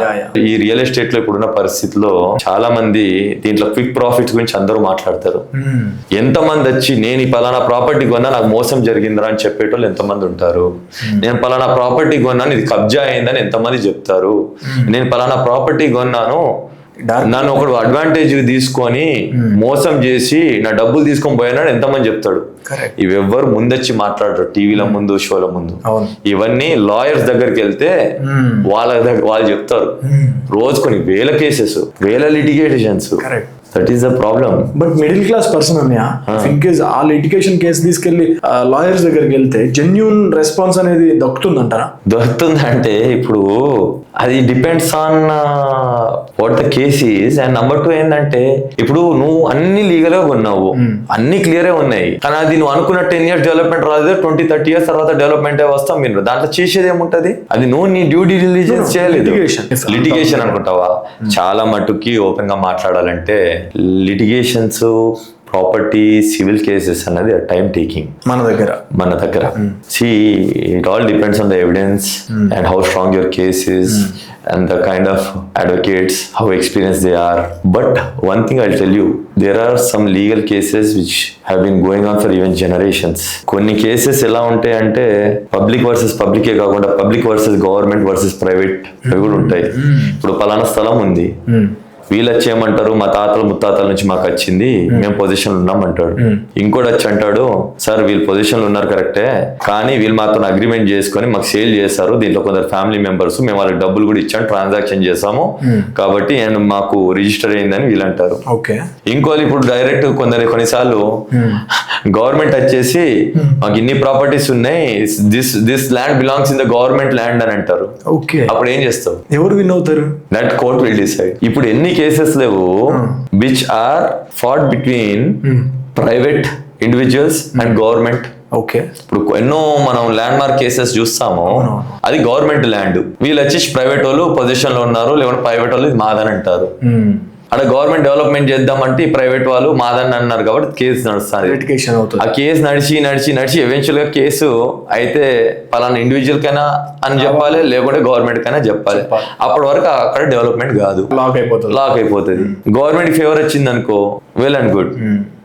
ఈ రియల్ ఎస్టేట్ లో ఇప్పుడున్న పరిస్థితిలో చాలా మంది దీంట్లో క్విక్ ప్రాఫిట్స్ గురించి అందరూ మాట్లాడతారు. ఎంతమంది వచ్చి నేను ఈ పలానా ప్రాపర్టీ కొన్నా నాకు మోసం జరిగిందిరా అని చెప్పేటోళ్ళు ఎంతమంది ఉంటారు? నేను పలానా ప్రాపర్టీ కొన్నాను ఇది కబ్జా అయిందని ఎంతమంది చెప్తారు? నేను పలానా ప్రాపర్టీ కొన్నాను, నన్ను ఒకడు అడ్వాంటేజ్ తీసుకొని మోసం చేసి నా డబ్బులు తీసుకొని పోయినాడు ఎంతమంది చెప్తాడు? ఇవెవ్వరు ముందొచ్చి మాట్లాడరు టీవీల ముందు, షోల ముందు. ఇవన్నీ లాయర్స్ దగ్గరికి వెళ్తే వాళ్ళు చెప్తారు. రోజు కొన్ని 1000 cases, 1000 litigations. That is the problem. But middle class person అన్నయ్య ఇన్ కేస్ ఆ లిటిగేషన్ కేసు తీసుకెళ్లి లాయర్స్ దగ్గరికి వెళ్తే జెన్యూన్ రెస్పాన్స్ అనేది దొరుకుతుందంటారా? దొరుకుతుందంటే ఇప్పుడు అది depends on what the case is. And number 2 ఏంటంటే ఇప్పుడు నువ్వు అన్ని లీగల్ గా కొన్నావు, అన్ని క్లియర్ గా ఉన్నాయి, కానీ అది నువ్వు అనుకున్న 10 years డెవలప్మెంట్ రాలేదు, 20-30 years తర్వాత డెవలప్మెంట్ వస్తాం. మీరు దాంట్లో చేసేది ఏముంటది? అది నువ్వు నీ డ్యూ డిలిజెన్స్ చేయలేదు. లిటిగేషన్ అనుకుంటావా? చాలా మటుకి ఓపెన్ గా మాట్లాడాలంటే లిటిగేషన్స్, ప్రాపర్టీ, సివిల్ కేసెస్ అన్నది టైం టేకింగ్ మన దగ్గర. See it all depends on the evidence and how strong your case is and the kind of advocates, how experienced they are. But one thing I'll tell you, there are some legal cases which have been going on for even generations. కొన్ని cases ఎలా ఉంటాయి అంటే public versus పబ్లికే కాకుండా public versus government versus private అవి కూడా ఉంటాయి. ఇప్పుడు పలానా స్థలం ఉంది, వీళ్ళు వచ్చి ఏమంటారు, మా తాతలు ముత్తాతల నుంచి మాకు వచ్చింది, మేము పొజిషన్ ఉన్నాం అంటాడు. ఇంకోటి వచ్చి అంటాడు, సార్ వీళ్ళు పొజిషన్లు ఉన్నారు కరెక్టే, కానీ వీళ్ళు మాత్రం అగ్రిమెంట్ చేసుకొని మాకు సేల్ చేస్తారు, దీంట్లో కొందరు ఫ్యామిలీ మెంబర్స్, మేము వాళ్ళకి డబ్బులు కూడా ఇచ్చాము, ట్రాన్సాక్షన్ చేసాము కాబట్టి మాకు రిజిస్టర్ అయిందని వీళ్ళు అంటారు. ఇంకోళ్ళు ఇప్పుడు డైరెక్ట్ కొన్నిసార్లు గవర్నమెంట్ వచ్చేసి మాకు ఇన్ని ప్రాపర్టీస్ ఉన్నాయి, this land belongs in the government land అని అంటారు. అప్పుడు ఏం చేస్తావు? ఎవరు విన్ అవుతారు? That court will decide. ఇప్పుడు ఎన్ని కేసెస్ లేవు which are fought between private individuals and government. ఇప్పుడు ఎన్నో మనం ల్యాండ్ మార్క్ కేసెస్ చూస్తాము, అది గవర్నమెంట్ ల్యాండ్, వీళ్ళు వచ్చేసి ప్రైవేట్ వాళ్ళు పొజిషన్ లో ఉన్నారు, లేకుంటే ప్రైవేట్ వాళ్ళు ఇది మాదని అంటారు. అక్కడ గవర్నమెంట్ డెవలప్మెంట్ చేద్దామంటే ఈ ప్రైవేట్ వాళ్ళు మాదని అన్నారు కాబట్టి కేసు నడుస్తుంది. ఆ కేసు నడిచి ఎవెన్చువల్ గా కేసు అయితే పలానా ఇండివిజువల్ కైనా అని చెప్పాలి, లేకుంటే గవర్నమెంట్ కైనా చెప్పాలి. అప్పటి వరకు అక్కడ డెవలప్మెంట్ కాదు, లాక్ అయిపోతుంది. గవర్నమెంట్ ఫేవర్ వచ్చింది అనుకో, వెల్ అండ్ గుడ్.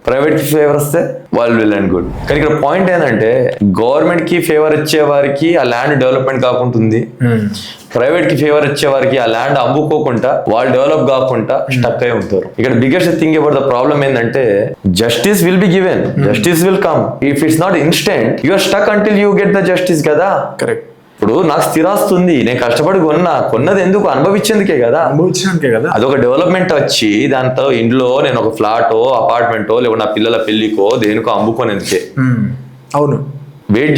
ప్రైవేట్ కి ఫేవర్ వస్తే వాళ్ళు వెల్ అండ్ గుడ్. కానీ ఇక్కడ పాయింట్ ఏంటంటే గవర్నమెంట్ కి ఫేవర్ వచ్చే వారికి ఆ ల్యాండ్ డెవలప్మెంట్ కాకుంటుంది, ప్రైవేట్ కి ఫేవర్ వచ్చే వారికి ఆ ల్యాండ్ అమ్ముకోకుండా వాళ్ళు డెవలప్ కాకుండా స్టక్ అయి ఉంటారు. ఇక్కడ biggest thing about the problem ఏంటంటే justice will be given, justice will come. If it's not instant you are stuck until you get the justice కదా. కరెక్ట్. ఇప్పుడు నాకు స్థిరాస్తుంది, నేను కష్టపడి కొన్నది ఎందుకు? అనుభవించేందుకే కదా. అదొక డెవలప్మెంట్ వచ్చి దాంతో ఇంట్లో నేను ఒక ఫ్లాటో అపార్ట్మెంటో లేకపోతే నా పిల్లల పెళ్లికో దేనికో అమ్ముకోనేందుకే. అవును. వెయిట్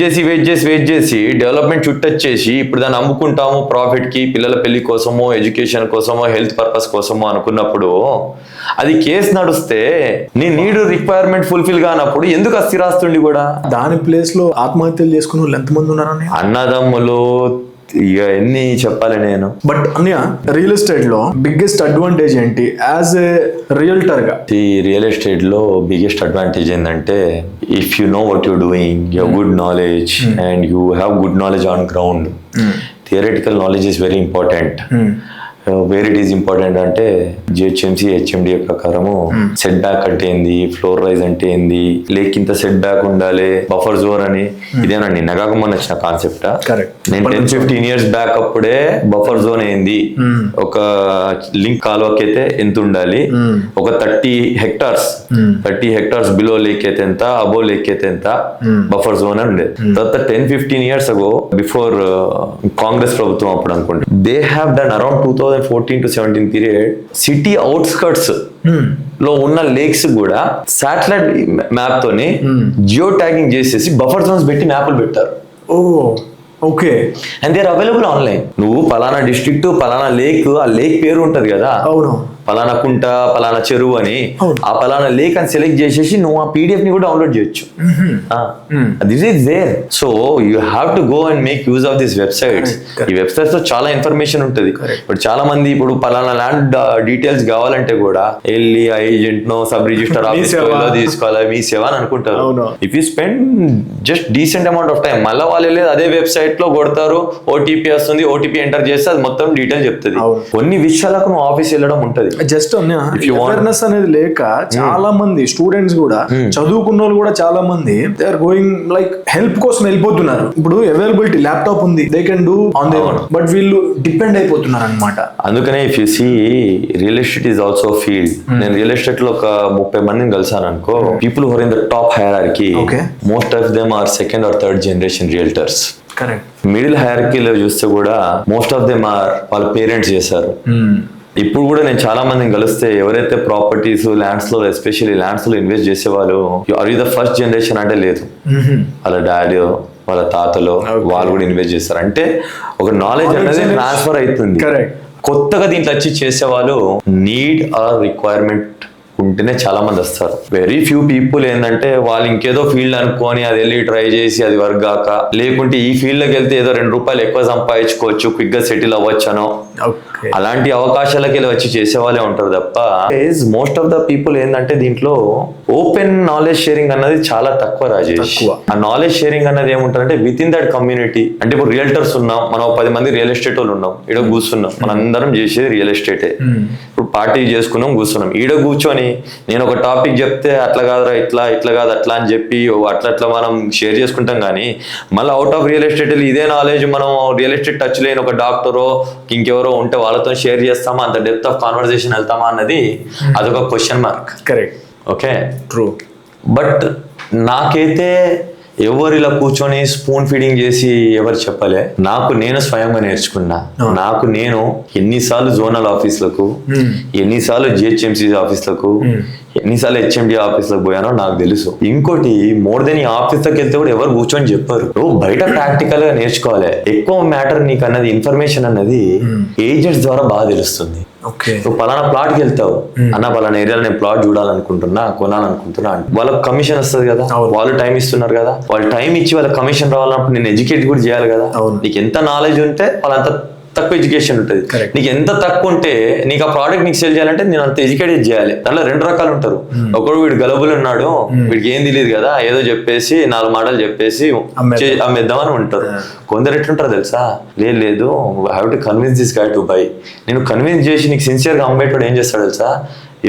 చేసి డెవలప్మెంట్ చుట్టొచ్చేసి ఇప్పుడు దాన్ని అమ్ముకుంటాము ప్రాఫిట్ కి, పిల్లల పెళ్లి కోసమో, ఎడ్యుకేషన్ కోసమో, హెల్త్ పర్పస్ కోసమో అనుకున్నప్పుడు అది కేసు నడుస్తే నీ నీడ్ రిక్వైర్మెంట్ ఫుల్ఫిల్ కానప్పుడు ఎందుకు అస్థిరాస్తుండి కూడా? దాని ప్లేస్ లో ఆత్మహత్యలు చేసుకునే వాళ్ళు ఎంతమంది ఉన్నారని అన్నదమ్ములు ఇక ఎన్ని చెప్పాలి నేను. బట్ అన్నయ్య రియల్ ఎస్టేట్ లో బిగ్గెస్ట్ అడ్వాంటేజ్ ఏంటి యాజ్ ఏ రియల్టర్ గా? ఈ రియల్ ఎస్టేట్ లో బిగ్గెస్ట్ అడ్వాంటేజ్ ఏంటంటే if you know what you doing, you have good knowledge and you have good knowledge on ground. Theoretical knowledge is very important. Where it is important అంటే GHMC HMDA ప్రకారము set back అంటే ఏంది, floor rise అంటే ఏంది, lake ఇంత set back ఉండాలి, buffer zone అని. ఇదేనా నిన్న కాక మొన్న వచ్చిన కాన్సెప్ట్? నేను 10-15 years బ్యాక్ అప్పుడే బఫర్ జోన్ ఏంది, ఒక లింక్ కాలువకి అయితే ఎంత ఉండాలి, ఒక 30 hectares బిలో లేక్ అయితే ఎంత, అబో లేక్ అయితే ఎంత బఫర్ జోన్ అని ఉండేది. తర్వాత 10-15 years అగో బిఫోర్ కాంగ్రెస్ ప్రభుత్వం అప్పుడు అనుకుంటా they have done around 2014-17 period city outskirts లో ఉన్న లేక్స్ కూడా శాటిలైట్ మ్యాప్ తోని జియో ట్యాగింగ్ చేసేసి బఫర్ జోన్స్ పెట్టి మ్యాప్లు పెట్టారు. Okay. And they are available online. నువ్వు పలానా డిస్ట్రిక్ట్ పలానా లేక్, ఆ లేక్ పేరు ఉంటది కదా, అవును, పలానా కుంట పలానా చెరువు అని, ఆ పలానా లేక్ అని సెలెక్ట్ చేసేసి నువ్వు ఆ పీడిఎఫ్ ని కూడా డౌన్లోడ్ చేయొచ్చు. This is there. So you have to go and make use of this websites. ఈ వెబ్సైట్స్ లో చాలా ఇన్ఫర్మేషన్ ఉంటుంది. ఇప్పుడు చాలా మంది ఇప్పుడు పలానా ల్యాండ్ డీటెయిల్స్ కావాలంటే కూడా వెళ్ళి ఆ ఏజెంట్ నో సబ్ రిజిస్టర్ ఆఫీస్ లో తీసుకోవాలి, మీ సేవ అని అనుకుంటారు. If you spend just decent amount of time, మళ్ళీ వాళ్ళు లేదు అదే వెబ్సైట్ లో కొడతారు, ఓటీపీ వస్తుంది, ఓటీపీ ఎంటర్ చేస్తే అది మొత్తం డీటెయిల్ చెప్తుంది. కొన్ని విషయాలకు నువ్వు ఆఫీస్ వెళ్ళడం ఉంటుంది. జస్ట్ అవేర్నెస్ అనేది లేక చాలా మంది స్టూడెంట్స్ కూడా, చదువుకున్న వాళ్ళు కూడా చాలా మంది they are going like help కోసం వెళ్ళిపోతున్నారు. ఇప్పుడు అవైలబిలిటీ ల్యాప్టాప్ ఉంది, they can do on their own, but వీళ్ళు డిపెండ్ అయిపోతున్నారు అన్నమాట. అందుకనే if you see real estate is also field. నేను రియల్ ఎస్టేట్ లో ఒక 30 మందిని కలిసాను అనుకో, people who are in the top hierarchy, most of them are second or third generation realtors. Middle హైరార్కీలో చూస్తే కూడా మోస్ట్ ఆఫ్ దెమ్ ఆర్ వాళ్ళ పేరెంట్స్ చేశారు, ఇప్పుడు కూడా నేను చాలా మందిని కలిస్తే ఎవరైతే ప్రాపర్టీస్ ల్యాండ్స్ లో ఎస్పెషల్లీ ల్యాండ్స్ లో ఇన్వెస్ట్ చేసేవాళ్ళు are you the first generation అంటే లేదు, వాళ్ళ డాడీ వాళ్ళ తాతలో వాళ్ళు కూడా ఇన్వెస్ట్ చేస్తారు. అంటే ఒక నాలెడ్జ్ అనేది ట్రాన్స్ఫర్ అవుతుంది. కొత్తగా దీంట్లో వచ్చి చేసేవాళ్ళు నీడ్ ఆర్ రిక్వైర్మెంట్ ఉంటేనే చాలా మంది వస్తారు. వెరీ ఫ్యూ పీపుల్ ఏంటంటే వాళ్ళు ఇంకేదో ఫీల్డ్ అనుకొని అది వెళ్ళి ట్రై చేసి అది వర్క్ కాక, లేకుంటే ఈ ఫీల్డ్ లోకి వెళ్తే ఏదో 2 రూపాయలు ఎక్కువ సంపాదించుకోవచ్చు, క్విక్ గా సెటిల్ అవ్వచ్చనో అలాంటి అవకాశాలకి వెళ్ళి వచ్చి చేసే వాళ్ళే ఉంటారు తప్ప మోస్ట్ ఆఫ్ ద పీపుల్ ఏంటంటే దీంట్లో ఓపెన్ నాలెడ్జ్ షేరింగ్ అన్నది చాలా తక్కువ రాజేష్. ఆ నాలెడ్జ్ షేరింగ్ అన్నది ఏముంటారంటే విత్ ఇన్ దట్ కమ్యూనిటీ. అంటే ఇప్పుడు రియల్టర్స్ ఉన్నాం, మనం 10 మంది రియల్ ఎస్టేట్ వాళ్ళు ఉన్నాం, ఈడ కూర్చున్నాం, మనందరం చేసేది రియల్ ఎస్టేటే. ఇప్పుడు పార్టీ చేసుకున్నాం, కూర్చున్నాం, ఈడ కూర్చొని నేను ఒక టాపిక్ చెప్తే అట్లా కాదురా ఇట్లా, ఇట్లా కాదు అట్లా అని చెప్పి అట్లా మనం షేర్ చేసుకుంటాం. కానీ మళ్ళీ అవుట్ ఆఫ్ రియల్ ఎస్టేట్ ఇదే నాలెడ్జ్ మనం రియల్ ఎస్టేట్ టచ్ లేని ఒక డాక్టరో ఇంకెవరో ఉంటే వాళ్ళతో షేర్ చేస్తామా, అంత డెప్త్ ఆఫ్ కాన్వర్సేషన్ వెళ్తామా అన్నది అదొక question mark. Correct. Okay, true. But నాకైతే ఎవరు ఇలా కూర్చొని స్పూన్ ఫీడింగ్ చేసి ఎవరు చెప్పలే. నాకు నేను స్వయంగా నేర్చుకున్నా. నాకు నేను ఎన్నిసార్లు జోనల్ ఆఫీసులకు, ఎన్నిసార్లు జిహెచ్ఎంసీ ఆఫీసులకు, ఎన్నిసార్లు హెచ్ఎండి ఆఫీసులకు పోయానో నాకు తెలుసు. ఇంకోటి మోర్ దెన్ ఈ ఆఫీస్లోకి వెళ్తే కూడా ఎవరు కూర్చొని చెప్పారు. నువ్వు బయట ప్రాక్టికల్ గా నేర్చుకోవాలి. ఎక్కువ మ్యాటర్ నీకు అన్నది ఇన్ఫర్మేషన్ అన్నది ఏజెంట్స్ ద్వారా బాగా తెలుస్తుంది. నువ్వు పలానా ప్లాట్కి వెళ్తావు, అన్న పలానా ఏరియాలో నేను ప్లాట్ చూడాలనుకుంటున్నా, కొనాలనుకుంటున్నా, వాళ్ళకి కమిషన్ వస్తుంది కదా, వాళ్ళు టైం ఇస్తున్నారు కదా, వాళ్ళు టైం ఇచ్చి వాళ్ళకి కమిషన్ రావాలన్నప్పుడు నేను ఎడ్యుకేట్ కూడా చేయాలి కదా. నీకు ఎంత నాలెడ్జ్ ఉంటే వాళ్ళంత తక్కువ ఎడ్యుకేషన్ ఉంటుంది. నీకు ఎంత తక్కువ ఉంటే నీకు ఆ ప్రోడక్ట్ నీకు సేల్ చేయాలంటే నేను అంత ఎడ్యుకేటెడ్ చేయాలి. దాంట్లో 2 రకాలు ఉంటారు. ఒకడు వీడు గలబులు ఉన్నాడు, వీడికి ఏం తెలియదు కదా, ఏదో చెప్పేసి 4 మాటలు చెప్పేసి అమ్మేద్దామని ఉంటారు. కొందరు ఎట్లుంటారు తెలుసా, లేదు have to convince this guy to buy. నేను కన్విన్స్ చేసి నీకు సిన్సియర్గా అమ్మేటోడు ఏం చేస్తాడు తెలుసా,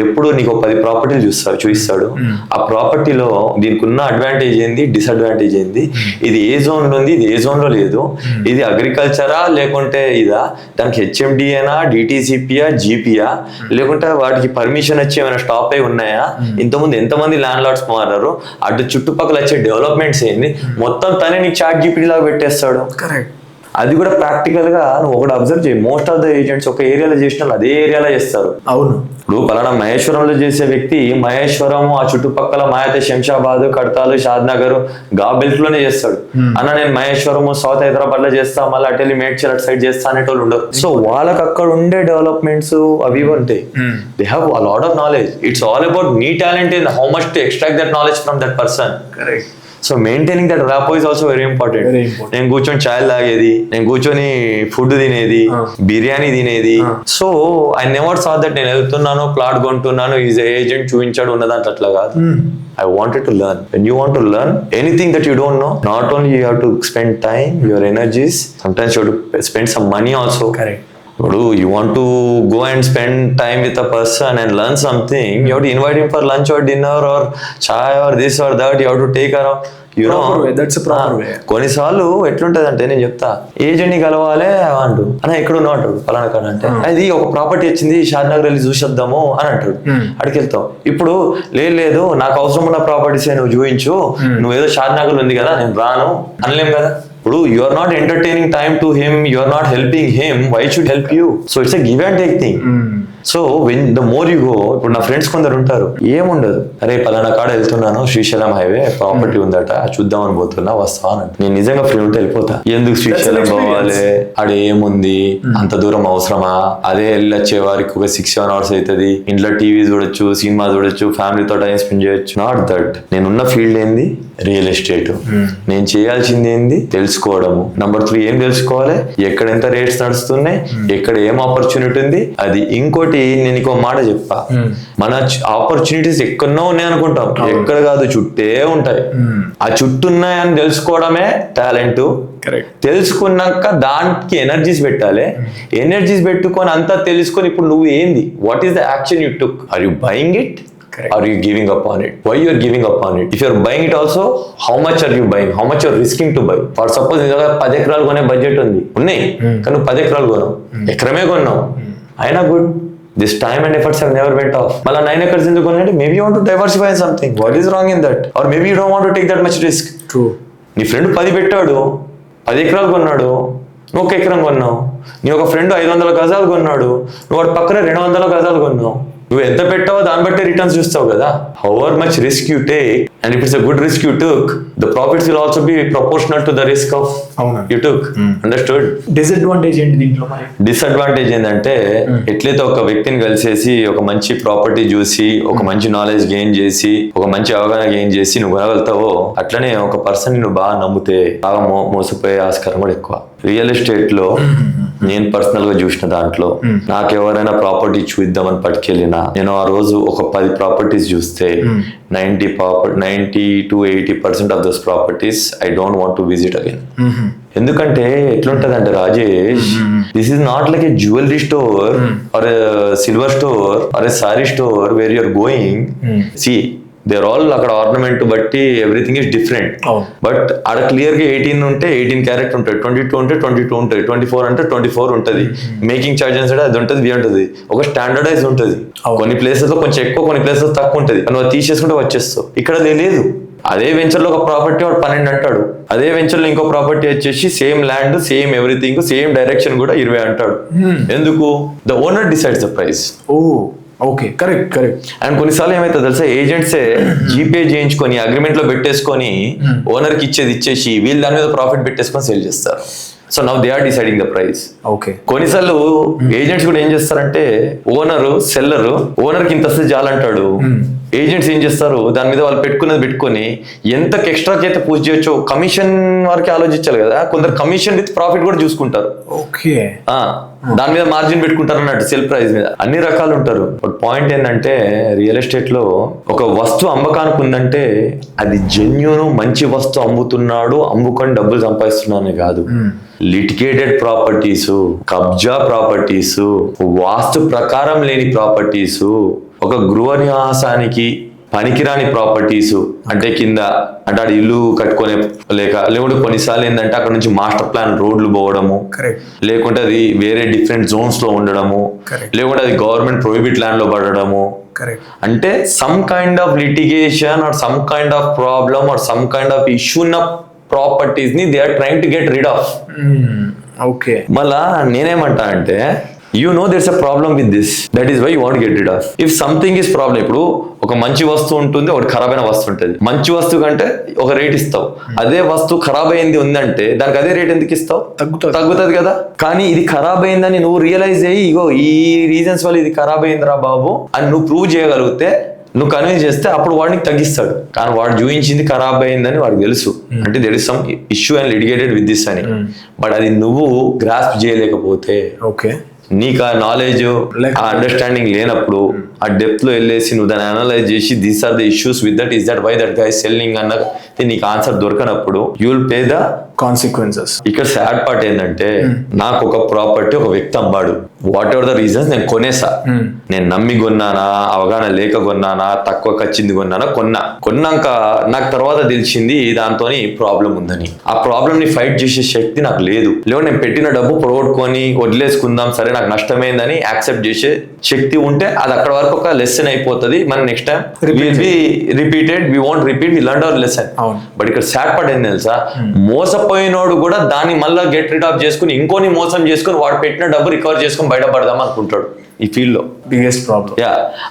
ఎప్పుడు నీకు 10 ప్రాపర్టీలు చూపిస్తాడు. ఆ ప్రాపర్టీలో దీనికి ఉన్న అడ్వాంటేజ్ ఏంది, డిసడ్వాంటేజ్ ఏంది, ఇది ఏ జోన్ లో ఉంది, ఇది ఏ జోన్ లో లేదు, ఇది అగ్రికల్చరా లేకుంటే ఇదా, దానికి హెచ్ఎండిఏనా, డిటిసిపియా, జీపీయా, లేకుంటే వాటికి పర్మిషన్ వచ్చి ఏమైనా స్టాప్ అయి ఉన్నాయా, ఇంతకుముందు ఎంతమంది ల్యాండ్ లార్డ్స్ మారారు, అటు చుట్టుపక్కల వచ్చే డెవలప్మెంట్స్ ఏంది, మొత్తం తనే నీకు చాట్ జీపీటీ లాగా పెట్టేస్తాడు. కరెక్ట్. అది కూడా ప్రాక్టికల్ గా నువ్వు ఒకటి అబ్జర్వ్ చేయి, మోస్ట్ ఆఫ్ ద ఏజెంట్స్ ఒక ఏరియాలో చేసిన వాళ్ళు అదే ఏరియాలో చేస్తారు. అవును. ఇప్పుడు పలానా మహేశ్వరంలో చేసే వ్యక్తి మహేశ్వరం ఆ చుట్టుపక్కల మాయతే శంషాబాద్, కడతాలు, షాద్నగర్ గా బెల్ట్ లోనే చేస్తాడు. అన్న నేను మహేశ్వరం సౌత్ హైదరాబాద్ లో చేస్తా, మళ్ళీ అటు మేడ్చల్ అటు సైడ్ చేస్తా అనేటోళ్ళు ఉండరు. సో వాళ్ళకి అక్కడ ఉండే డెవలప్మెంట్స్ అవి ఉంటాయి. They have a lot of knowledge. It's all about నీ talent in how much to extract that knowledge from that person. Correct. So maintaining that rapport is also very important. నేను కూర్చొని చాయ్ తాగేది, నేను కూర్చొని ఫుడ్ తినేది, బిర్యానీ తినేది. So I never saw that నేను వెళ్తున్నాను ప్లాట్ కొంటున్నాను ఈజ్ ఏజెంట్ చూపించాడు ఉన్నదాంట్లో, అట్లా కాదు. I wanted to learn. When you want to learn anything that you don't know, not only you have to spend time, your energies, sometimes you have to spend some money also. Correct. You want to go and spend time with a person and learn something, you have to invite him for lunch or dinner or chai or this or that, you have to take around. కొన్నిసార్లు ఎట్లుంటది అంటే, నేను చెప్తా agent ని కలవాలి అంటూ అన్న ఎక్కడ ఉన్నాడు పలానా కాడ అంటే, అది ఒక ప్రాపర్టీ వచ్చింది షాద్నగర్ వెళ్ళి చూసేద్దాము అని అంటాడు. అక్కడికి వెళ్తాం. ఇప్పుడు లేదు నాకు అవసరం ఉన్న ప్రాపర్టీస్ నువ్వు చూపించు, నువ్వేదో షాద్నగర్ ఉంది కదా నేను రాను అనలేం కదా. ఇప్పుడు you are not entertaining time to him, you are not helping him, why should help you? So it's a give and take thing. So when the more you go, ఇప్పుడు నా ఫ్రెండ్స్ కొందరు ఉంటారు, ఏముండదు, అరే పలానా కాడ వెళ్తున్నాను శ్రీశైలం హైవే ప్రాపర్టీ ఉందట చూద్దామని పోతున్నా, వస్తావా అని. నేను నిజంగా ఫ్రీ ఉంటే వెళ్ళిపోతా. ఎందుకు శ్రీశైలం పోవాలి, ఆడ ఏముంది, అంత దూరం అవసరమా, అదే వెళ్ళి వచ్చే వారికి ఒక 6-7 hours అవుతుంది, ఇంట్లో టీవీ చూడొచ్చు, సినిమా చూడొచ్చు, ఫ్యామిలీతో టైం స్పెండ్ చేయొచ్చు. Not that. నేనున్న ఫీల్డ్ ఏంది, రియల్ ఎస్టేట్. నేను చేయాల్సింది ఏంది, తెలుసుకోవడము. నంబర్ 3 ఏం తెలుసుకోవాలి, ఎక్కడ ఎంత రేట్స్ నడుస్తున్నాయి, ఎక్కడ ఏం ఆపర్చునిటీ ఉంది. అది ఇంకోటి నేను ఇంకో మాట చెప్పా, మన ఆపర్చునిటీస్ ఎక్కడో ఉన్నాయి అనుకుంటాం, ఎక్కడ కాదు చుట్టే ఉంటాయి. ఆ చుట్టూ ఉన్నాయని తెలుసుకోవడమే టాలెంట్. తెలుసుకున్నాక దానికి ఎనర్జీస్ పెట్టాలి. ఎనర్జీస్ పెట్టుకొని అంతా తెలుసుకొని ఇప్పుడు నువ్వు ఏంది, what is the action you took, are you buying it? Correct. Are you giving up on it? Why you are giving up on it? If you are buying it also, how much are you buying? How much you are risking to buy? For suppose నీ దగ్గర 10 ఎకరాలు కొనే budget ఉంది, ఉన్నాయి, కానీ నువ్వు 10 ఎకరాలు కొన్నావు, ఎకరమే కొన్నావు, అయినా good, this time and efforts have never went off. మళ్ళీ 9 acres ఎందుకు కొన్నాయంటే maybe you want to diversify something. What is wrong in that? Or maybe you don't want to take that much risk. True. నీ friend 10 పెట్టాడు, 10 ఎకరాలు కొన్నాడు, నువ్వు 1 ఎకరం కొన్నావు, నీ ఒక ఫ్రెండ్ 500 గజాలు కొన్నాడు, నువ్వు వాడి పక్కన 200 గజాలు కొన్నావు. నువ్వు ఎంత పెట్టావో దాన్ని బట్టి రిటర్న్స్ చూస్తావు కదా. However much risk you take and if it's a good risk you took, the profits will also be proportional to the risk of you took. Understood? Disadvantage ఏంటి దీంట్లో? డిసడ్వాంటేజ్ ఏంటంటే ఎట్లయితే ఒక వ్యక్తిని కలిసేసి ఒక మంచి ప్రాపర్టీ చూసి ఒక మంచి నాలెడ్జ్ గెయిన్ చేసి ఒక మంచి అవగాహన గెయిన్ చేసి నువ్వు కొనగలుగుతావో, అట్లనే ఒక పర్సన్ నువ్వు బాగా నమ్మితే బాగా మోసపోయే ఆస్కారం కూడా ఎక్కువ. రియల్ ఎస్టేట్ లో నేను పర్సనల్ గా చూసిన దాంట్లో నాకు ఎవరైనా ప్రాపర్టీ చూద్దామని పట్టుకెళ్ళినా నేను ఆ రోజు ఒక 10 ప్రాపర్టీస్ చూస్తే 90 to 80% of those properties I don't want to visit again. ఎందుకంటే ఎట్లుంటది అంటే Rajesh, this is not like a jewellery store or a silver store or a sari store where you're going. See there all అక్కడ ornament బట్టి everything is different. But ఆడ clear గా 18 ఉంటే 18 carrot ఉంటాయి, 22 ఉంటే 22 ఉంటాయి, 24 అంటే 24 ఉంటుంది. మేకింగ్ చార్జెస్ అది ఉంటుంది, బి ఉంటుంది. ఒక స్టాండర్డైజ్ ఉంటుంది. కొన్ని ప్లేసెస్ లో కొంచెం ఎక్కువ, కొన్ని ప్లేసెస్ తక్కువ ఉంటుంది. నువ్వు తీసేసుకుంటే వచ్చేస్తావు. ఇక్కడ లేదు. అదే వెంచర్ లో ఒక ప్రాపర్టీ వాడు 12 అంటాడు, అదే వెంచర్ లో ఇంకో ప్రాపర్టీ వచ్చేసి same land same everything same direction కూడా 20 అంటాడు. ఎందుకు? The owner decides the price. Okay, correct. And కొన్నిసార్లు ఏమైతే తెలుసా, ఏజెంట్సే జీపే చేయించుకొని అగ్రిమెంట్ లో పెట్టేసుకొని ఓనర్ కి ఇచ్చేసి వీళ్ళు దాని మీద ప్రాఫిట్ పెట్టేసుకొని సేల్ చేస్తారు. So now they are deciding the price. Okay. కొన్నిసార్లు ఏజెంట్స్ కూడా ఏం చేస్తారంటే ఓనర్ కి ఇంత వస్తే చాలంటాడు. ఏజెంట్స్ ఏం చేస్తారు, దాని మీద వాళ్ళు పెట్టుకొని ఎంతకు ఎక్స్ట్రాకి అయితే పూజ చేయొచ్చో కమిషన్ వారికి ఆలోచించాలి కదా. కొందరు కమిషన్ విత్ ప్రాఫిట్ కూడా చూసుకుంటారు. ఓకే. దాని మీద మార్జిన్ పెట్టుకుంటారు అన్నట్టు, సెల్ ప్రైస్ మీద. అన్ని రకాలు ఉంటారు. బట్ పాయింట్ ఏంటంటే రియల్ ఎస్టేట్ లో ఒక వస్తువు అమ్మకానికి ఉందంటే అది జెన్యూన్ మంచి వస్తువు అమ్ముతున్నాడు, అమ్ముకొని డబ్బులు సంపాదిస్తున్నానే కాదు. లిటిగేటెడ్ ప్రాపర్టీస్, కబ్జా ప్రాపర్టీస్, వాస్తు ప్రకారం లేని ప్రాపర్టీస్, ఒక గృహ నివాసానికి పనికిరాని ప్రాపర్టీస్ అంటే కింద అంటే అది ఇల్లు కట్టుకునే లేకుంటే కొన్నిసార్లు ఏంటంటే అక్కడ నుంచి మాస్టర్ ప్లాన్ రోడ్లు పోవడము, లేకుంటే అది వేరే డిఫరెంట్ జోన్స్ లో ఉండడము, లేకుంటే అది గవర్నమెంట్ ప్రొహిబిట్ ల్యాండ్ లో పడడము. అంటే some kind of litigation or some kind of problem or some kind of issue ఉన్న ప్రాపర్టీస్ ని they are trying to get rid of. Okay. మళ్ళా నేనేమంటా అంటే you know there's a problem with this, that is why you want to get rid of. If something is problem, ఇప్పుడు ఒక మంచి వస్తువు ఉంటుంది, ఒకటి ఖరాబ్ అయిన వస్తువు ఉంటుంది. మంచి వస్తువు కంటే ఒక రేట్ ఇస్తావు, అదే వస్తువు ఖరాబ్ అయింది ఉందంటే దానికి అదే రేట్ ఎందుకు ఇస్తావు? తగ్గుతుంది కదా. కానీ ఇది ఖరాబ్ అయిందని నువ్వు రియలైజ్ అయ్యి ఇగో ఈ రీజన్స్ వల్ల ఇది ఖరాబ్ అయిందిరా బాబు అని నువ్వు ప్రూవ్ చేయగలిగితే, నువ్వు కన్విన్స్ చేస్తే అప్పుడు వాడికి తగ్గిస్తాడు. కానీ వాడు చూపించింది ఖరాబ్ అయిందని వాడికి తెలుసు, అంటే there is some issue and litigated with this అని. బట్ అది నువ్వు గ్రాస్ప్ చేయలేకపోతే, ఓకే, నీకు ఆ నాలెడ్జ్ ఆ అండర్స్టాండింగ్ లేనప్పుడు ఆ డెప్త్ లో వెళ్ళేసి నువ్వు దాన్ని అనలైజ్ చేసి these are the issues with that is that why that guy selling అన్న నీకు ఆన్సర్ దొరకనప్పుడు you will pay the consequences. ఇక్కడ సాడ్ పార్ట్ ఏంటంటే నాకు ఒక ప్రాపర్టీ ఒక వ్యక్తి అమ్మాడు, వాట్ ఎవర్ ద రీజన్స్ నేను కొనేసా. నేను నమ్మి కొన్నానా, అవగాహన లేక కొన్నానా, తక్కువ ఖర్చింది కొన్నాక నాకు తర్వాత తెలిసింది దాంతో ప్రాబ్లం ఉందని. ఆ ప్రాబ్లం ని ఫైట్ చేసే శక్తి నాకు లేదు. లేకపోతే నేను పెట్టిన డబ్బు పొడగొట్టుకొని వదిలేసుకుందాం, సరే నాకు నష్టమైందని యాక్సెప్ట్ చేసే శక్తి ఉంటే అది అక్కడ వరకు ఒక లెసన్ అయిపోతుంది. మనం next time will be repeated, we won't repeat, we learn our lesson. But ఇక్కడ సాడ్ పార్ట్ ఏంటి తెలుసా, మోసపోయినోడు కూడా దాన్ని మళ్ళీ గెట్ రిడ్ ఆఫ్ చేసుకుని ఇంకోని మోసం చేసుకుని వాడు పెట్టిన డబ్బు రికవర్ చేసుకుని బయటపడదాం అనుకుంటాడు. ఈ ఫీల్డ్ లో బిగ్గెస్ట్ ప్రాబ్లం.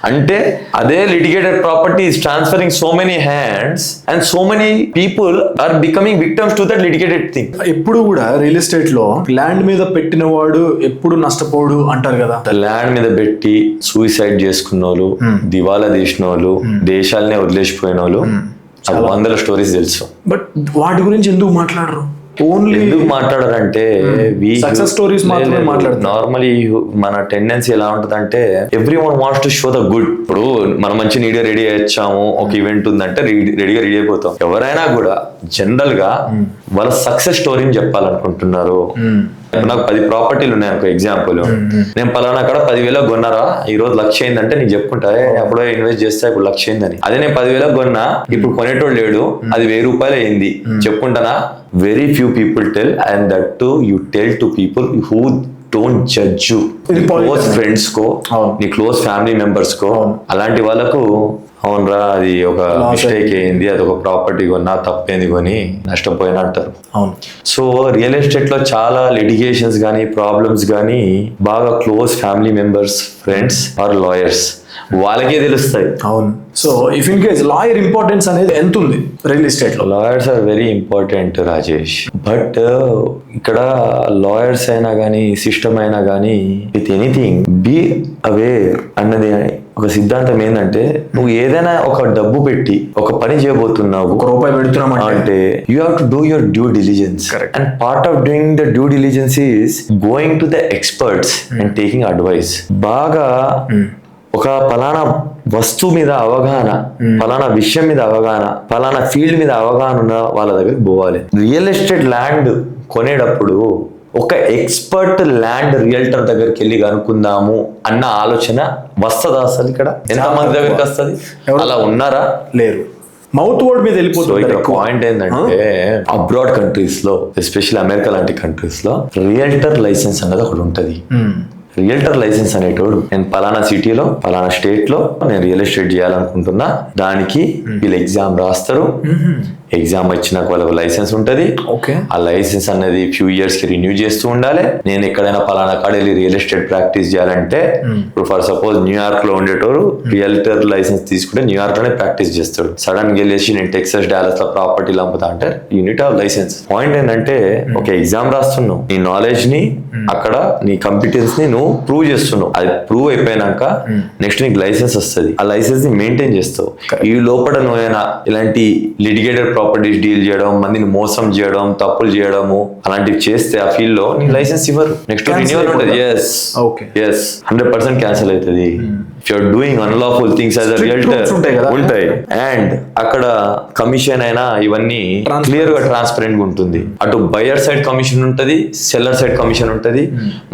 అంటే అదే litigated property is transferring so many hands and so many people are becoming victims to that litigated thing. ఎప్పుడు కూడా రియల్ ఎస్టేట్ లో ల్యాండ్ మీద పెట్టిన వాడు ఎప్పుడు నష్టపోడు అంటారు కదా. ల్యాండ్ మీద పెట్టి సూసైడ్ చేసుకున్న వాళ్ళు, దివాలా తీసిన వాళ్ళు, దేశాలనే వదిలేసిపోయిన వాళ్ళు 100 స్టోరీస్ తెలుసు. బట్ వాటి గురించి ఎందుకు మాట్లాడరు? ఓన్లీ ఎందుకు మాట్లాడారంటే సక్సెస్ స్టోరీస్ మాత్రమే మాట్లాడతారు. నార్మలీ మన టెండెన్సీ ఎలా ఉంటుంది అంటే every one wants to show the good. ఇప్పుడు మనం మంచి నీట్గా రెడీ అయ్యాము, ఒక ఈవెంట్ ఉందంటే రెడీ అయిపోతాం. ఎవరైనా కూడా జనరల్ గా వాళ్ళ సక్సెస్ స్టోరీని చెప్పాలనుకుంటున్నారు. నాకు 10 ప్రాపర్టీలు ఉన్నాయి అనుకో, ఎగ్జాంపుల్ నేను పలానా అక్కడ 10,000 కొన్నారా, ఈ రోజు 1,00,000 అయిందంటే నీకు చెప్పుకుంటా అప్పుడో ఇన్వెస్ట్ చేస్తా ఇప్పుడు 1,00,000 అయిందని. అదే నేను 10,000 కొన్నా, ఇప్పుడు కొనేటోడు లేడు, అది 1,000 రూపాయలు అయింది చెప్పుకుంటానా? Very few people tell, and that to you tell to people who don't judge you. Close friends కో, నీ క్లోజ్ ఫ్యామిలీ మెంబర్స్ కో, అలాంటి వాళ్ళకు అవునరా అది ఒక మిస్టేక్ అయింది, అది ఒక ప్రాపర్టీ కొన్నా తప్పేంది కొని నష్టపోయినా అంటారు. అవును. సో రియల్ ఎస్టేట్ లో చాలా లిటిగేషన్స్ కానీ ప్రాబ్లమ్స్ కానీ బాగా close family members, friends or lawyers వాళ్ళకే తెలుస్తాయి. అవును. So if in case lawyer importance అనేది ఎంత ఉంది రియల్ ఎస్టేట్ లో? Lawyers are very important Rajesh. But ఇక్కడ లాయర్స్ అయినా కానీ సిస్టమ్ అయినా కానీ విత్ ఎనీథింగ్ బీ అవేర్ అన్నది ఒక సిద్ధాంతం ఏంటంటే, నువ్వు ఏదైనా ఒక డబ్బు పెట్టి ఒక పని చేయబోతున్నావు, ₹1 పెడుతున్నాం అంటే you have to do your due diligence. And part of doing the due diligence is going to the experts and taking advice. బాగా ఒక పలానా వస్తువు మీద అవగాహన, పలానా విషయం మీద అవగాహన, పలానా ఫీల్డ్ మీద అవగాహన ఉన్న వాళ్ళ దగ్గరికి పోవాలి. రియల్ ఎస్టేట్ ల్యాండ్ కొనేటప్పుడు ఒక ఎక్స్పర్ట్ ల్యాండ్ రియల్టర్ దగ్గరికి వెళ్ళి కనుక్కుందాము అన్న ఆలోచన వస్తుందా అసలు? ఇక్కడ ఎంతమంది దగ్గరికి వస్తుంది? అలా ఉన్నారా? లేరు. మౌత్ వర్డ్ మీద వెళ్ళిపోతుంది. పాయింట్ ఏంటంటే అబ్రాడ్ కంట్రీస్ లో, ఎస్పెషల్లీ అమెరికా లాంటి కంట్రీస్ లో రియల్టర్ లైసెన్స్ అన్నది ఒకటి ఉంటది. రియల్టర్ లైసెన్స్ అనేటోడు నేను పలానా సిటీలో పలానా స్టేట్ లో నేను రియల్ ఎస్టేట్ చేయాలనుకుంటున్నా, దానికి వీళ్ళు ఎగ్జామ్ రాస్తారు. ఎగ్జామ్ వచ్చినాక వాళ్ళకి లైసెన్స్ ఉంటది. ఆ లైసెన్స్ అనేది ఫ్యూ ఇయర్స్ కి రిన్యూ చేస్తూ ఉండాలి. నేను ఎక్కడైనా పలానా కాడ వెళ్ళి రియల్ ఎస్టేట్ ప్రాక్టీస్ చేయాలంటే, ఇప్పుడు ఫర్ సపోజ్ న్యూయార్క్ లో ఉండేటోడు రియల్టర్ లైసెన్స్ తీసుకుంటే న్యూయార్క్ లోనే ప్రాక్టీస్ చేస్తాడు. సడన్ గా వెళ్ళేసి నేను టెక్సాస్, డాలస్ లో ప్రాపర్టీలు అమ్ముతా అంటే యూనిట్ ఆఫ్ లైసెన్స్. పాయింట్ ఏంటంటే ఒక ఎగ్జామ్ రాస్తున్నావు, నీ నాలెడ్జ్ ని అక్కడ నీ కంపిటెన్స్ ని నువ్వు ప్రూవ్ చేస్తున్నావు. అది ప్రూవ్ అయిపోయినాక నెక్స్ట్ నీకు లైసెన్స్ వస్తుంది. ఆ లైసెన్స్ ని మెయింటైన్ చేస్తావు. ఈ లోపల నువ్వేనా ఇలాంటి లిటిగేటెడ్ ప్రాపర్టీస్ డీల్ చేయడం, మందిని మోసం చేయడం, తప్పులు చేయడము అలాంటివి చేస్తే ఆ ఫీల్డ్ లో నీ లైసెన్స్ ఇవ్వరు. నెక్స్ట్ రిన్యూవల్ ఉంటుంది. yes 100% క్యాన్సిల్ అవుతుంది. If you're doing unlawful things as a realtor ఉంటాయి. అండ్ అక్కడ కమిషన్ అయినా ఇవన్నీ క్లియర్ గా ట్రాన్స్పరెంట్ గా ఉంటుంది. అటు బయర్ సైడ్ కమిషన్ ఉంటుంది, సెల్లర్ సైడ్ కమిషన్ ఉంటుంది.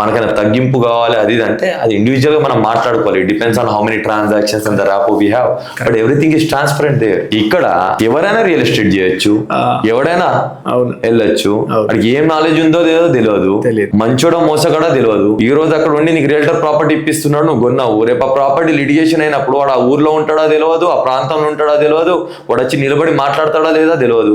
మనకైనా తగ్గింపు కావాలి అది అంటే అది ఇండివిజువల్ గా మనం మాట్లాడుకోవాలి. Depends on how many transactions and the rapport we have. But everything is transparent there. ఇక్కడ ఎవరైనా రియల్ ఎస్టేట్ చేయొచ్చు, ఎవడైనా వెళ్ళొచ్చు. అక్కడికి ఏం నాలెడ్జ్ ఉందో లేదో తెలియదు, మంచోడో మోసగాడో తెలియదు. ఈ రోజు అక్కడ ఉండి నీకు రియల్టర్ ప్రాపర్టీ ఇప్పిస్తున్నాడు, నువ్వు కొన్నావు. రేపు ఆ ప్రాపర్టీ లిటిగేషన్ అయినప్పుడు వాడు ఆ ఊర్లో ఉంటాడో తెలియదు, ఆ ప్రాంతంలో ఉంటాడో తెలియదు, వాడు వచ్చి నిలబడి మాట్లాడతాడో లేదా తెలియదు.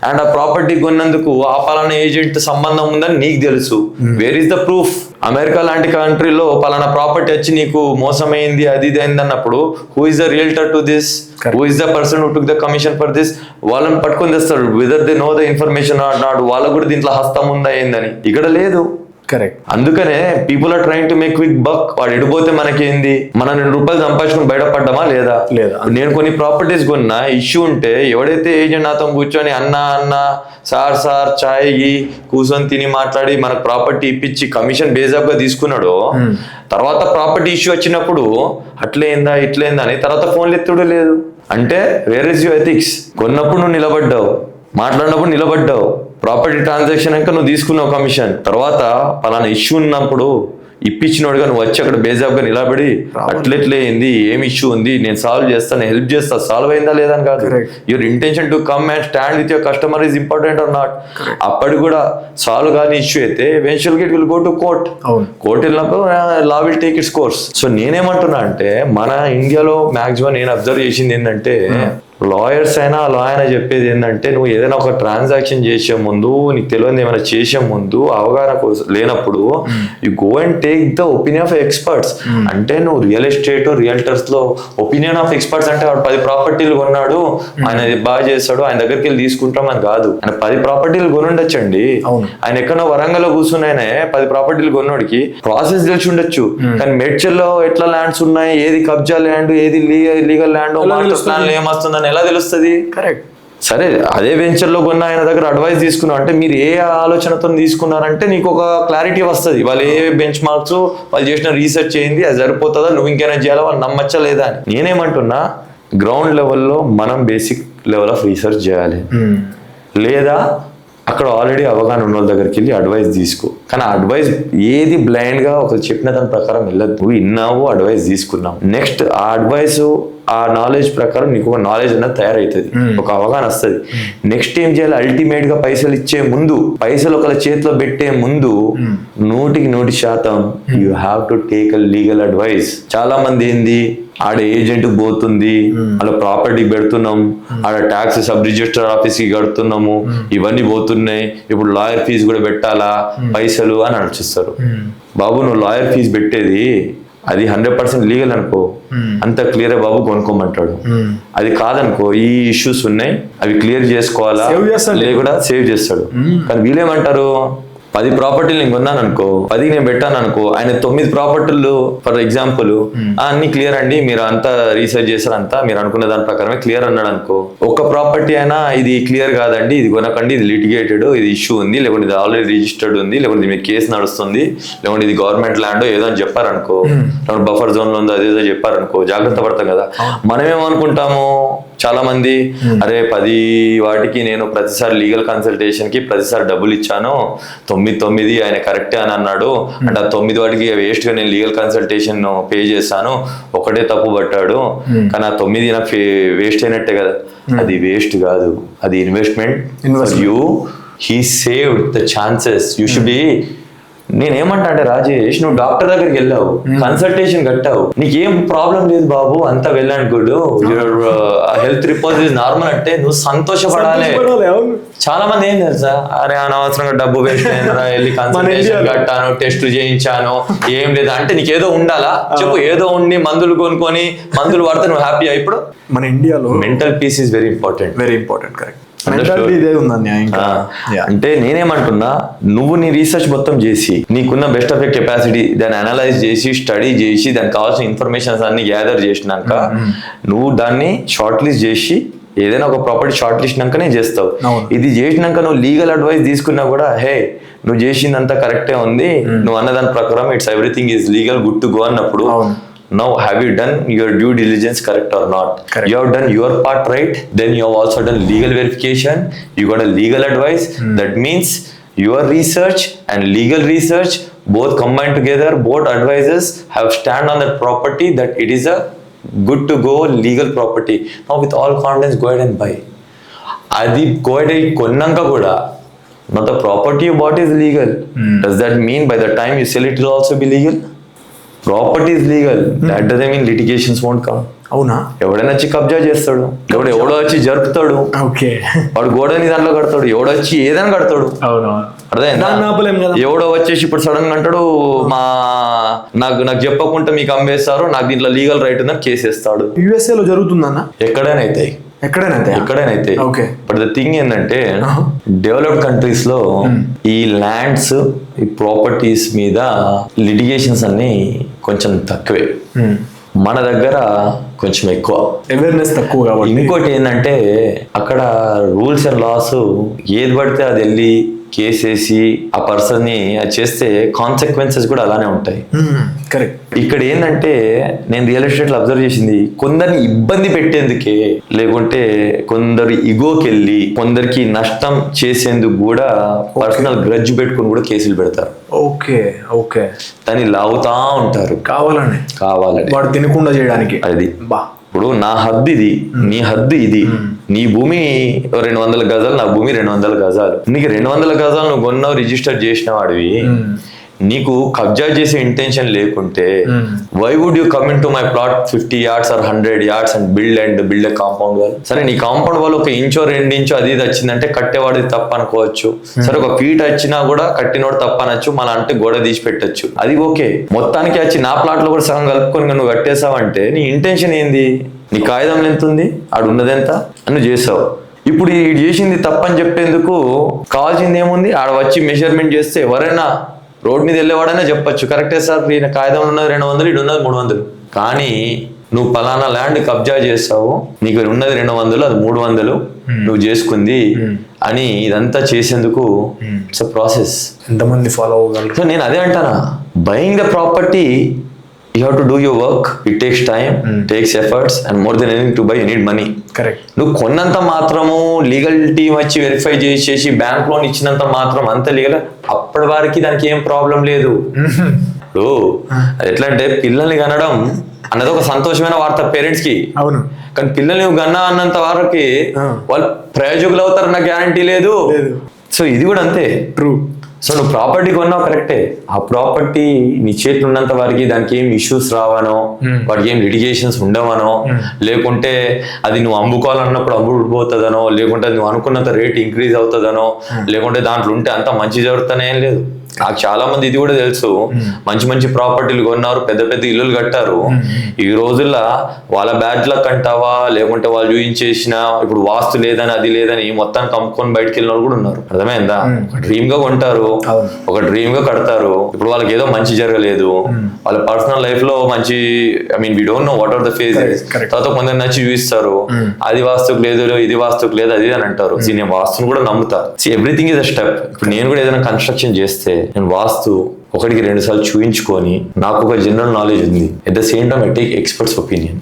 అండ్ ఆ ప్రాపర్టీ కొన్నందుకు ఆ పలానా ఏజెంట్ సంబంధం ఉందని నీకు తెలుసు. Where is the proof? America లాంటి కంట్రీలో పలానా ప్రాపర్టీ వచ్చి నీకు మోసమైంది అది ఇది అయింది అన్నప్పుడు who is the realtor to this? Who is the person who took the commission for this? వాళ్ళని పట్టుకొని తెస్తాడు. Whether they know the information are not, వాళ్ళకు కూడా దీంట్లో హస్తం ఉందా ఏందని. ఇక్కడ లేదు. కరెక్ట్. అందుకనే people are trying to make quick buck. వాడు ఎడిపోతే మనకేంది? మనం ₹2 సంపాదించుకుని బయటపడ్డామా లేదా? నేను కొన్ని ప్రాపర్టీస్ కొన్నా, ఇష్యూ ఉంటే ఎవడైతే ఏజెంట్ నాతో కూర్చొని అన్న సార్ చాయ్ కూర్చొని తిని మాట్లాడి మనకు ప్రాపర్టీ ఇప్పించి కమిషన్ బేజాప్ గా తీసుకున్నాడో, తర్వాత ప్రాపర్టీ ఇష్యూ వచ్చినప్పుడు అట్లేందా ఇట్లేందా అని తర్వాత ఫోన్లు ఎత్తుడు లేదు. అంటే వేర్ ఇస్ యువర్ ఎథిక్స్? కొన్నప్పుడు నువ్వు నిలబడ్డావు, మాట్లాడినప్పుడు నిలబడ్డావు, ప్రాపర్టీ ట్రాన్సాక్షన్ ఇంకా నువ్వు తీసుకున్నావు కమిషన్. తర్వాత పలానా ఇష్యూ ఉన్నప్పుడు ఇప్పించినోడుగా నువ్వు వచ్చి అక్కడ బేజాబ్గా నిలబడి అట్లెట్లే ఏంది, ఏం ఇష్యూ ఉంది, నేను సాల్వ్ చేస్తాను, హెల్ప్ చేస్తా, సాల్వ్ అయిందా లేదని కాదు. Your intention to come and stand with your customer is important or not. అప్పటికి కూడా సాల్వ్ కాని ఇష్యూ అయితే ఎవెన్చువల్గా it will go to court. Court వెళ్ళినప్పుడు law will take its course. So నేనేమంటున్నా అంటే మన ఇండియాలో మాక్సిమం నేను అబ్జర్వ్ చేసింది ఏంటంటే, లాయర్స్ అయినా లాయర్ అని చెప్పేది ఏంటంటే, నువ్వు ఏదైనా ఒక ట్రాన్సాక్షన్ చేసే ముందు, నీకు తెలియదు ఏమైనా చేసే ముందు అవగాహన లేనప్పుడు you go and take the opinion of experts. అంటే నువ్వు రియల్ ఎస్టేట్ రియల్టర్స్ లో ఒపీనియన్ ఆఫ్ ఎక్స్పర్ట్స్ అంటే వాడు 10 ప్రాపర్టీలు కొన్నాడు, ఆయన బాగా చేస్తాడు, ఆయన దగ్గరికి వెళ్ళి తీసుకుంటాం అని కాదు. ఆయన 10 ప్రాపర్టీలు కొనుండొచ్చండి. ఆయన ఎక్కడో వరంగల్లో కూర్చున్నాయనే 10 ప్రాపర్టీలు కొన్నోడికి ప్రాసెస్ తెలిసి ఉండొచ్చు. కానీ మేడ్చల్లో ఎట్లా ల్యాండ్స్ ఉన్నాయి, ఏది కబ్జా ల్యాండ్, ఏది లీగల్ ల్యాండ్, మాస్టర్ ప్లాన్ ఏమొస్తుందని ఎలా తెలుస్తుంది? కరెక్ట్. సరే, అదే వెంచర్ లో కొన్న ఆయన దగ్గర అడ్వైస్ తీసుకున్నావు అంటే మీరు ఏ ఆలోచనతో తీసుకున్నారంటే నీకు ఒక క్లారిటీ వస్తుంది. వాళ్ళు ఏ బెంచ్ మార్క్స్, వాళ్ళు చేసిన రీసెర్చ్ ఏంది, అది సరిపోతుందా, నువ్వు ఇంకైనా చేయాలా, వాళ్ళు నమ్మచ్చా లేదా అని. నేనేమంటున్నా, గ్రౌండ్ లెవెల్లో మనం బేసిక్ లెవెల్ ఆఫ్ రీసెర్చ్ చేయాలి. లేదా అక్కడ ఆల్రెడీ అవగాహన ఉన్న వాళ్ళ దగ్గరికి వెళ్ళి అడ్వైస్ తీసుకో. కానీ ఆ అడ్వైస్ ఏది బ్లైండ్ గా ఒక చెప్పిన దాని ప్రకారం వెళ్ళదు. నువ్వు విన్నావు, అడ్వైస్ తీసుకున్నావు, నెక్స్ట్ ఆ అడ్వైస్ ఆ నాలెడ్జ్ ప్రకారం నీకు ఒక నాలెడ్జ్ అనేది తయారవుతుంది, ఒక అవగాహన వస్తుంది. నెక్స్ట్ ఏం చేయాలి, అల్టిమేట్ గా పైసలు ఇచ్చే ముందు, పైసలు ఒకళ్ళ చేతిలో పెట్టే ముందు 100% you have to take a legal advice. చాలా మంది ఏంది, ఆడ ఏజెంట్ పోతుంది, అలా ప్రాపర్టీ పెడుతున్నాం, ఆడ ట్యాక్స్ సబ్ రిజిస్టర్ ఆఫీస్ కి కడుతున్నాము, ఇవన్నీ పోతున్నాయి, ఇప్పుడు లాయర్ ఫీజు కూడా పెట్టాలా పైసలు అని ఆలోచిస్తారు. బాబు నువ్వు లాయర్ ఫీజు పెట్టేది అది 100% లీగల్ అనుకో, అంత క్లియర్ బాబు కొనుక్కోమంటాడు. అది కాదనుకో, ఈ ఇష్యూస్ ఉన్నాయి అవి క్లియర్ చేసుకోవాలా లేకుండా సేవ్ చేస్తాడు. కానీ వీళ్ళేమంటారు, 10 ప్రాపర్టీలు నేను కొన్నాను అనుకో, 10 నేను పెట్టాను అనుకో, ఆయన 9 ప్రాపర్టీలు ఫర్ ఎగ్జాంపుల్ అన్ని క్లియర్ అండి, మీరు అంతా రీసెర్చ్ చేశారు, అంతా మీరు అనుకున్న దాని ప్రకారమే క్లియర్ అన్నాడు అనుకో, ఒక ప్రాపర్టీ అయినా ఇది క్లియర్ కాదండి, ఇది కొనకండి, ఇది లిటిగేటెడ్, ఇది ఇష్యూ ఉంది, లేకుంటే ఇది ఆల్రెడీ రిజిస్టర్డ్ ఉంది, లేకుంటే మీ కేసు నడుస్తుంది, లేకుంటే ఇది గవర్నమెంట్ ల్యాండ్ ఏదో అని చెప్పారనుకో, లేకుంటే బఫర్ జోన్ లో ఉందో అదేదో చెప్పారనుకో, జాగ్రత్త పడతాం కదా. మనమేమనుకుంటాము చాలా మంది, అరే 10 వాటికి నేను ప్రతిసారి లీగల్ కన్సల్టేషన్ కి ప్రతిసారి డబ్బులు ఇచ్చాను, 9 ఆయన కరెక్టే అని అన్నాడు అంటే ఆ 9 వాటికి వేస్ట్ గా నేను లీగల్ కన్సల్టేషన్ పే చేశాను, ఒకటే తప్పు పట్టాడు, కానీ ఆ 9 నాకు వేస్ట్ అయినట్టే కదా. అది వేస్ట్ కాదు, అది investment. You he saved the chances. You should be. నేనేమంటా అంటే, రాజేష్ నువ్వు డాక్టర్ దగ్గరికి వెళ్ళావు, కన్సల్టేషన్ కట్టావు, నీకేం ప్రాబ్లం లేదు బాబు, అంతా well and good, your health report is normal అంటే నువ్వు సంతోషపడాలి. చాలా మంది ఏం తెలుసా, అరే అనవసరంగా డబ్బు వేస్ట్ అయినా, వెళ్ళి కన్సల్టేషన్ కట్టాను, టెస్ట్ చేయించాను, ఏం లేదా అంటే నీకేదో ఉండాలా చెప్పు, ఏదో ఉండి మందులు కొనుక్కొని మందులు వాడితే నువ్వు హ్యాపీ. ఇప్పుడు మన ఇండియాలో mental peace is very important. Correct. అంటే నేనేమంటున్నా, నువ్వు నీ రీసెర్చ్ మొత్తం చేసి నీకున్న బెస్ట్ ఆఫ్ కెపాసిటీ దాన్ని అనలైజ్ చేసి స్టడీ చేసి దానికి కావాల్సిన ఇన్ఫర్మేషన్స్ అన్ని గ్యాదర్ చేసినాక నువ్వు దాన్ని షార్ట్ లిస్ట్ చేసి ఏదైనా ఒక ప్రాపర్టీ షార్ట్ లిస్ట్ నాకనే చేస్తావు. ఇది చేసినాక నువ్వు లీగల్ అడ్వైస్ తీసుకున్నా కూడా, హే నువ్వు చేసిందంతా కరెక్టే ఉంది, నువ్వు అన్న దాని ప్రకారం it's everything is legal, good to go అన్నప్పుడు, now have you done your due diligence correct or not? Correct. You have done your part right, then you have also done legal verification, you got a legal advice. That means your research and legal research both combined together, both advisors have stand on that property that it is a good to go legal property. Now with all confidence go ahead and buy. Adi go ahead and konnanka kuda now the property you bought is legal. Does that mean by the time you sell it will also be legal? Property is legal. That doesn't mean litigations won't come. అవునా? ఎవడైనా వచ్చి కబ్జా చేస్తాడు, ఎవడో వచ్చి జరుపుతాడు, వాడు గోడని దాంట్లో కడతాడు, ఎవడో వచ్చి ఏదైనా కడతాడు. అర్థమైందా? ఎవడో వచ్చేసి ఇప్పుడు సడన్ గా అంటాడు, నాకు చెప్పకుండా మీకు అమ్మేస్తారు, నాకు దీంట్లో లీగల్ రైట్ ఉందని కేసేస్తాడు. USA లో జరుగుతుందన్న? ఎక్కడైనా అవుతాయి, ఎక్కడైనా. బట్ ద థింగ్ ఏంటంటే, డెవలప్డ్ కంట్రీస్ లో ఈ ల్యాండ్స్, ఈ ప్రాపర్టీస్ మీద లిటిగేషన్స్ అన్ని కొంచెం తక్కువే, మన దగ్గర కొంచెం ఎక్కువ, అవేర్నెస్ తక్కువ కాబట్టి. ఇంకోటి ఏంటంటే, అక్కడ రూల్స్ అండ్ లాస్ ఏది పడితే అది వెళ్ళి కేసేసి ఆ పర్సన్ ని చేస్తే కాన్సిక్వెన్సెస్ కూడా అలానే ఉంటాయి. కరెక్ట్. ఇక్కడ ఏంటంటే, నేను రియల్ ఎస్టేట్ లో అబ్జర్వ్ చేసింది, కొందరిని ఇబ్బంది పెట్టేందుకే, లేకుంటే కొందరు ఇగోకి వెళ్ళి కొందరికి నష్టం చేసేందుకు కూడా పర్సనల్ గ్రడ్జ్ పెట్టుకుని కూడా కేసులు పెడతారు. ఓకే దాన్ని లాగుతా ఉంటారు కావాలని వాడు తినకుండా చేయడానికి. అది ఇప్పుడు నా హద్దు ఇది, నీ హద్దు ఇది, నీ భూమి 200 గజాలు, నా భూమి 200 గజాలు, నీకు 200 గజాలు నువ్వు కొన్నావు, రిజిస్టర్ చేసిన వాడివి, నీకు కబ్జా చేసే ఇంటెన్షన్ లేకుంటే why would you come into my plot 50 yards or 100 yards and build a compound wall? సరే నీ కాంపౌండ్ వాల్ 1 ఇంచో 2 ఇంచో అది వచ్చిందంటే కట్టేవాడిది తప్ప అనుకోవచ్చు. సరే 1 feet వచ్చినా కూడా కట్టినోడు తప్ప అనొచ్చు, మళ్ళీ అంటే గోడ తీసి పెట్టచ్చు, అది ఓకే. మొత్తానికి వచ్చి నా ప్లాట్ లో కూడా సగం కలుపుకొని నువ్వు కట్టేసావంటే నీ ఇంటెన్షన్ ఏంది? నీ కాగితంలో ఎంత ఉంది, ఆడు ఉన్నది ఎంత అని చేసావు. ఇప్పుడు ఈ చేసింది తప్పని చెప్పేందుకు కావాల్సింది ఏముంది? ఆడ వచ్చి మెజర్మెంట్ చేస్తే ఎవరైనా రోడ్ మీద వెళ్ళేవాడైనా చెప్పొచ్చు, కరెక్టే సార్ ఈయన కాగితం ఉన్నది 200, ఇటు ఉన్నది 300. కానీ నువ్వు పలానా ల్యాండ్ కబ్జా చేస్తావు, నీకు ఉన్నది 200, అది 300 నువ్వు చేసుకుంది అని ఇదంతా చేసేందుకు ఇట్స్ అ ప్రాసెస్. ఎంతమంది ఫాలో అవ్వగలరు? సో నేను అదే అంటానా, buying the property you have to do your work, it takes time, takes efforts, and more than anything to buy you need money. Correct. నువ్వు కొన్నంత మాత్రము లీగల్ టీమ్ వచ్చి verify చేసి bank loan ఇచ్చినంత మాత్రం అంత లీగల్, అప్పటి వారికి దానికి ఏం ప్రాబ్లం లేదు. ఇప్పుడు అది ఎట్లా అంటే పిల్లల్ని కనడం అన్నది ఒక సంతోషమైన వార్త పేరెంట్స్ కి. అవును. కానీ పిల్లల్ని నువ్వు కన్నా అన్నంత వరకు వాళ్ళు ప్రయోజకులు అవుతారు నా గ్యారంటీ లేదు. సో ఇది కూడా అంతే. ట్రూ. సో నువ్వు ప్రాపర్టీ కొన్నావు కరెక్టే, ఆ ప్రాపర్టీ నీ చేతిలో ఉన్నంత వరకు దానికి ఏం ఇష్యూస్ రావనో, వాటికి ఏం లిటిగేషన్స్ ఉండవనో, లేకుంటే అది నువ్వు అమ్ముకోవాలన్నప్పుడు అమ్ముడుపోతుందనో, లేకుంటే నువ్వు అనుకున్నంత రేట్ ఇంక్రీజ్ అవుతుందనో, లేకుంటే దాంట్లో ఉంటే అంత మంచి జరుగుతానే ఏం లేదు. నాకు చాలా మంది ఇది కూడా తెలుసు, మంచి మంచి ప్రాపర్టీలు కొన్నారు, పెద్ద పెద్ద ఇల్లులు కట్టారు. ఈ రోజుల్లో వాళ్ళ బ్యాడ్ లక్ అంటావా, లేకుంటే వాళ్ళు చూపించేసిన ఇప్పుడు వాస్తు లేదని అది లేదని మొత్తానికి అమ్ముకొని బయటకు వెళ్ళిన వాళ్ళు కూడా ఉన్నారు. అర్థమైందా? ఒక డ్రీమ్ గా కొంటారు, ఒక డ్రీమ్ గా కడతారు. ఇప్పుడు వాళ్ళకి ఏదో మంచి జరగలేదు, వాళ్ళ పర్సనల్ లైఫ్ లో మంచి, I mean we don't know what are the phases. తర్వాత కొందరు నచ్చి చూపిస్తారు, అది వాస్తుకు లేదు, ఇది వాస్తుకు లేదు, అది అని అంటారు. నేను వాస్తుని కూడా నమ్ముతా. Everything is a step. ఇప్పుడు నేను కూడా ఏదైనా కన్స్ట్రక్షన్ చేస్తే నేను వాస్తు 1-2 సార్లు చూయించుకొని, నాకు ఒక జనరల్ నాలెడ్జ్ ఉంది. At the same time I take experts opinion.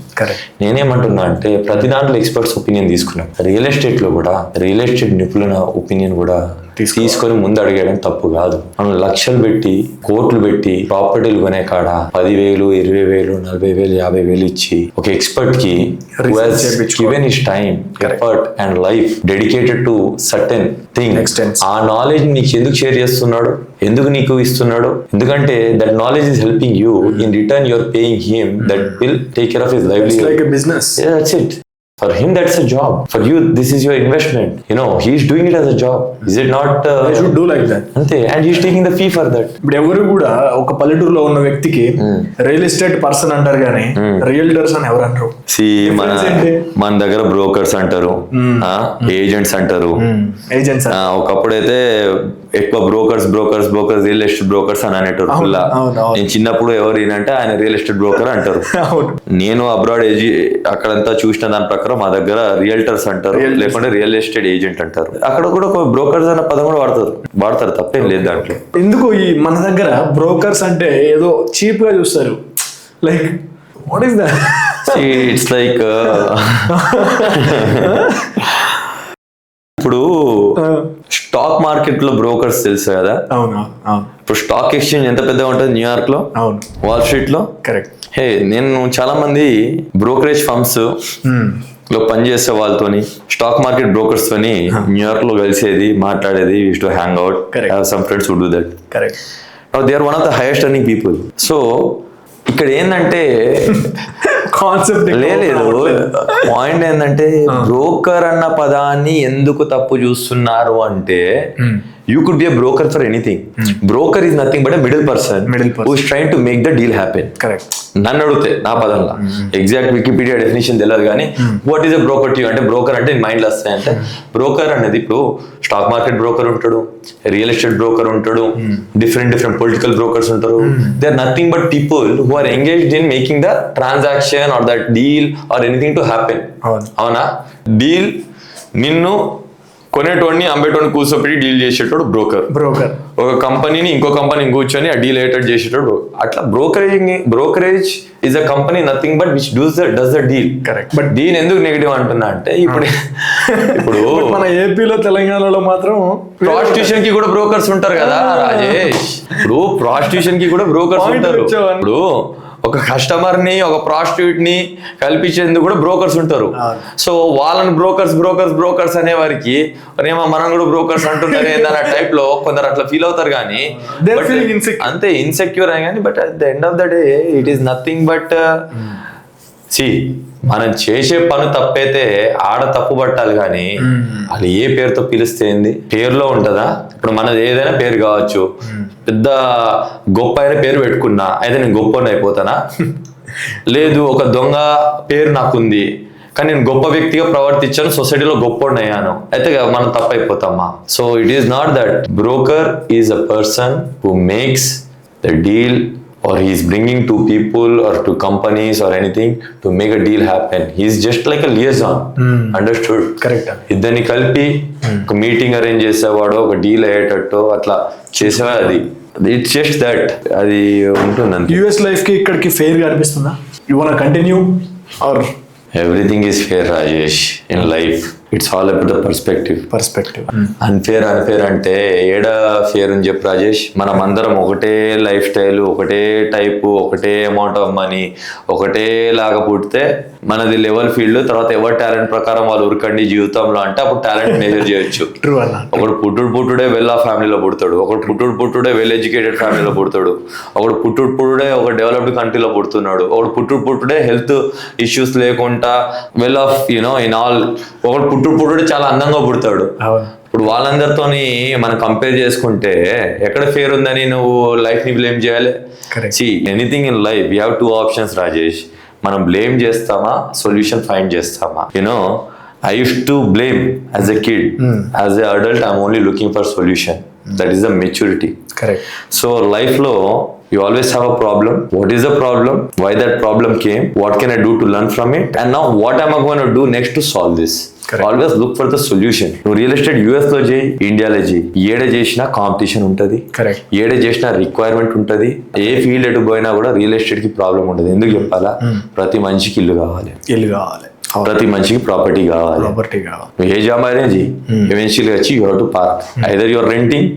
నేనేమంటున్నా అంటే ప్రతి దాంట్లో ఎక్స్పర్ట్స్ ఒపీనియన్ తీసుకున్నాను. రియల్ ఎస్టేట్ లో కూడా రియల్ ఎస్టేట్ నిపుణుల ఒపీనియన్ కూడా తీసుకొని ముందు అడిగేయడం తప్పు కాదు. మనం లక్షలు పెట్టి కోట్లు పెట్టి ప్రాపర్టీలు కొనే కాడ 10,000, 20,000, 40,000, 50,000 ఇచ్చి ఒక ఎక్స్పర్ట్ కి given his time, effort and life dedicated to certain thing, ఆ నాలెడ్జ్ నీకు ఎందుకు షేర్ చేస్తున్నాడు, ఎందుకు నీకు ఇస్తున్నాడు? ఎందుకంటే that knowledge is helping you, in return you're paying him, that will take care of his livelihood. Like a business. Yeah, that's it. For him, that's a job. For you, this is your investment. You know, he's doing it as a job. Is it not? I should do like that. Ante, and he's taking the fee for that. ఇప్పుడు ఎవరు కూడా ఒక పల్లెటూరులో ఉన్న వ్యక్తికి real estate person అంటారు కానీ realtors అని ఎవరు అంటారు? మన దగ్గర బ్రోకర్స్ అంటారు, ఏజెంట్స్ అంటారు. ఏజెంట్స్ ఒకప్పుడైతే ఎక్కువ బ్రోకర్స్ రియల్ ఎస్టేట్ బ్రోకర్స్ అని అనేటారు. నేను చిన్నప్పుడు ఎవరు ఏంటంటే ఆయన రియల్ ఎస్టేట్ బ్రోకర్ అంటారు. నేను అబ్రాడ్ అక్కడంతా చూసిన దాని ప్రకారం మా దగ్గర రియల్టర్స్ అంటారు, లేకుంటే రియల్ ఎస్టేట్ ఏజెంట్ అంటారు. అక్కడ కూడా ఒక బ్రోకర్స్ అన్న పదం కూడా వాడతారు, తప్పేం లేదు దాంట్లో. ఎందుకు ఈ మన దగ్గర బ్రోకర్స్ అంటే ఏదో చీప్ గా చూస్తారు? Like what is that? It's like ఇప్పుడు స్టాక్ మార్కెట్ లో బ్రోకర్స్ తెలుసు కదా. ఇప్పుడు స్టాక్ ఎక్స్చేంజ్ ఎంత పెద్దగా ఉంటుంది న్యూయార్క్ లో, వాల్ స్ట్రీట్ లో. కరెక్ట్. హే, నేను చాలా మంది బ్రోకరేజ్ ఫర్మ్స్ లో పనిచేసే వాళ్ళతోని, స్టాక్ మార్కెట్ బ్రోకర్స్ తోని న్యూయార్క్ లో కలిసేది, మాట్లాడేది, use to hang out, have some friends who do that. Correct. They are one of the highest earning people. So ఇక్కడ ఏంటంటే కాన్సెప్ట్ లేదు, పాయింట్ ఏంటంటే బ్రోకర్ అన్న పదాన్ని ఎందుకు తప్పు చూస్తున్నారు అంటే, you could be a broker for anything. Broker is nothing but a middle person who is trying to make the deal happen. Correct. నన్ను అడిగితే నా పదంలో ఎగ్జాక్ట్ వికీపీడియా డెఫినేషన్ తెలియదు కానీ what is a broker to you అంటే, broker అంటే మైండ్లో వస్తాయి అంటే, బ్రోకర్ అనేది ఇప్పుడు స్టాక్ మార్కెట్ బ్రోకర్ ఉంటాడు, రియల్ ఎస్టేట్ బ్రోకర్ ఉంటాడు, డిఫరెంట్ పొలిటికల్ బ్రోకర్స్ ఉంటారు. They are nothing but people who are engaged in making the transaction or that deal or anything to happen. అవునా? డీల్ నిన్ను కొనేటోడిని అమ్మేటోడిని కూర్చోపెట్టి డీల్ చేసేటోడు బ్రోకర్. ఒక కంపెనీని ఇంకో కంపెనీ కూర్చొని ఆ డీల్ అయ్యేటట్టు చేసేటోడు. అట్లా brokerage is a company nothing but which does the deal. Correct. But దీని ఎందుకు నెగిటివ్ అంటున్నా అంటే, ఇప్పుడు మన ఏపీలో తెలంగాణలో మాత్రం ప్రాస్టిట్యూషన్ కి కూడా బ్రోకర్స్ ఉంటారు కదా రాజేష్. ఇప్పుడు ప్రాస్టిట్యూషన్ కి కూడా బ్రోకర్స్ ఉంటారు. ఇప్పుడు ఒక కస్టమర్ ని ఒక ప్రాస్టిట్యూట్ ని కల్పించేందుకు కూడా బ్రోకర్స్ ఉంటారు. సో వాళ్ళని బ్రోకర్స్ అనే వారికి మనం కూడా బ్రోకర్స్ అంటున్నారు ఏందన్న టైప్ లో కొందరు అట్లా ఫీల్ అవుతారు. కానీ అంతే ఇన్సెక్యూర్ అని. కానీ but at the end of the day it is nothing but మనం చేసే పని తప్పైతే ఆడ తప్పు పట్టాలి. కానీ అది ఏ పేరుతో పిలిస్తే ఏంది, పేరులో ఉంటుందా? ఇప్పుడు మనది ఏదైనా పేరు కావచ్చు, పెద్ద గొప్ప అయిన పేరు పెట్టుకున్నా అయితే నేను గొప్పని అయిపోతానా? లేదు, ఒక దొంగ పేరు నాకుంది కానీ నేను గొప్ప వ్యక్తిగా ప్రవర్తించాను, సొసైటీలో గొప్పని అయ్యాను, అయితే మనం తప్పైపోతామా? So it is not that. Broker is a person who makes the deal or he is bringing to people or to companies or anything to make a deal happen. He is just like a liaison. Understood? Correct. ఇద్దరిని కలిపి ఒక meeting arrange చేసేవాడు, ఒక deal అయ్యేటట్టు అట్లా చేసేవాడు. అది it's just that. అది ఉంటుంది అంతే. యుఎస్ లైఫ్ కి ఇక్కడికి ఫెయిర్ గా అనిపిస్తుందా? You want continue are everything is fair Rajesh in life. It's all about the perspective. Unfair అంటే ఏడ ఫేర్ అని చెప్పి రాజేష్, మనం అందరం ఒకటే లైఫ్ స్టైల్, ఒకటే టైపు, ఒకటే అమౌంట్ ఆఫ్ మనీ, ఒకటే లాగా పుడితే మనది లెవెల్ ఫీల్డ్. తర్వాత ఎవరి టాలెంట్ ప్రకారం వాళ్ళు ఉరకండి జీవితంలో అంటే అప్పుడు టాలెంట్ మెజర్ చేయొచ్చు. ఒకడు పుట్టుడే వెల్ ఆఫ్ ఫ్యామిలీలో పుడతాడు, ఒకడు పుట్టుడే వెల్ ఎడ్యుకేటెడ్ ఫ్యామిలీలో పుడతాడు, ఒకడు పుట్టుడే ఒక డెవలప్డ్ కంట్రీలో పుడుతున్నాడు, ఒకడు పుట్టుడే హెల్త్ ఇష్యూస్ లేకుండా వెల్ ఆఫ్ ఇన్ ఆల్, ఒకడు పుట్టుడే చాలా అందంగా పుడతాడు. ఇప్పుడు వాళ్ళందరితోని మనం కంపేర్ చేసుకుంటే ఎక్కడ ఫేర్ ఉందని నువ్వు లైఫ్ ని బ్లేమ్ చేయాలి? Anything in life you have 2 options Rajesh. మనం బ్లేమ్ చేస్తామా, సొల్యూషన్ ఫైండ్ చేస్తామా? I used to blame as a kid. As an adult, I'm only looking for solution. That is the maturity. Correct. So life lo, you always have a problem. What is the problem? Why that problem came? What can I do to learn from it? And now what am I going to do next to solve this? Correct. Always look for the solution. నువ్వు real estate US లో చేయి, ఇండియాలో చేయి, ఏడే చేసినా competition ఉంటుంది. Correct. ఏడే చేసినా రిక్వైర్మెంట్ ఉంటుంది. ఏ ఫీల్డ్ ఎటు పోయినా కూడా రియల్ ఎస్టేట్ కి ప్రాబ్లం ఉంటుంది. ఎందుకు చెప్పాలా? ప్రతి మనిషికి ఇల్లు కావాలి, ప్రతి మనిషికి ప్రాపర్టీ కావాలి. నువ్వు ఏ జాబ్ అయినా చెయ్యి, ఎవెన్చువల్లీ వచ్చి you have to park. Either your renting,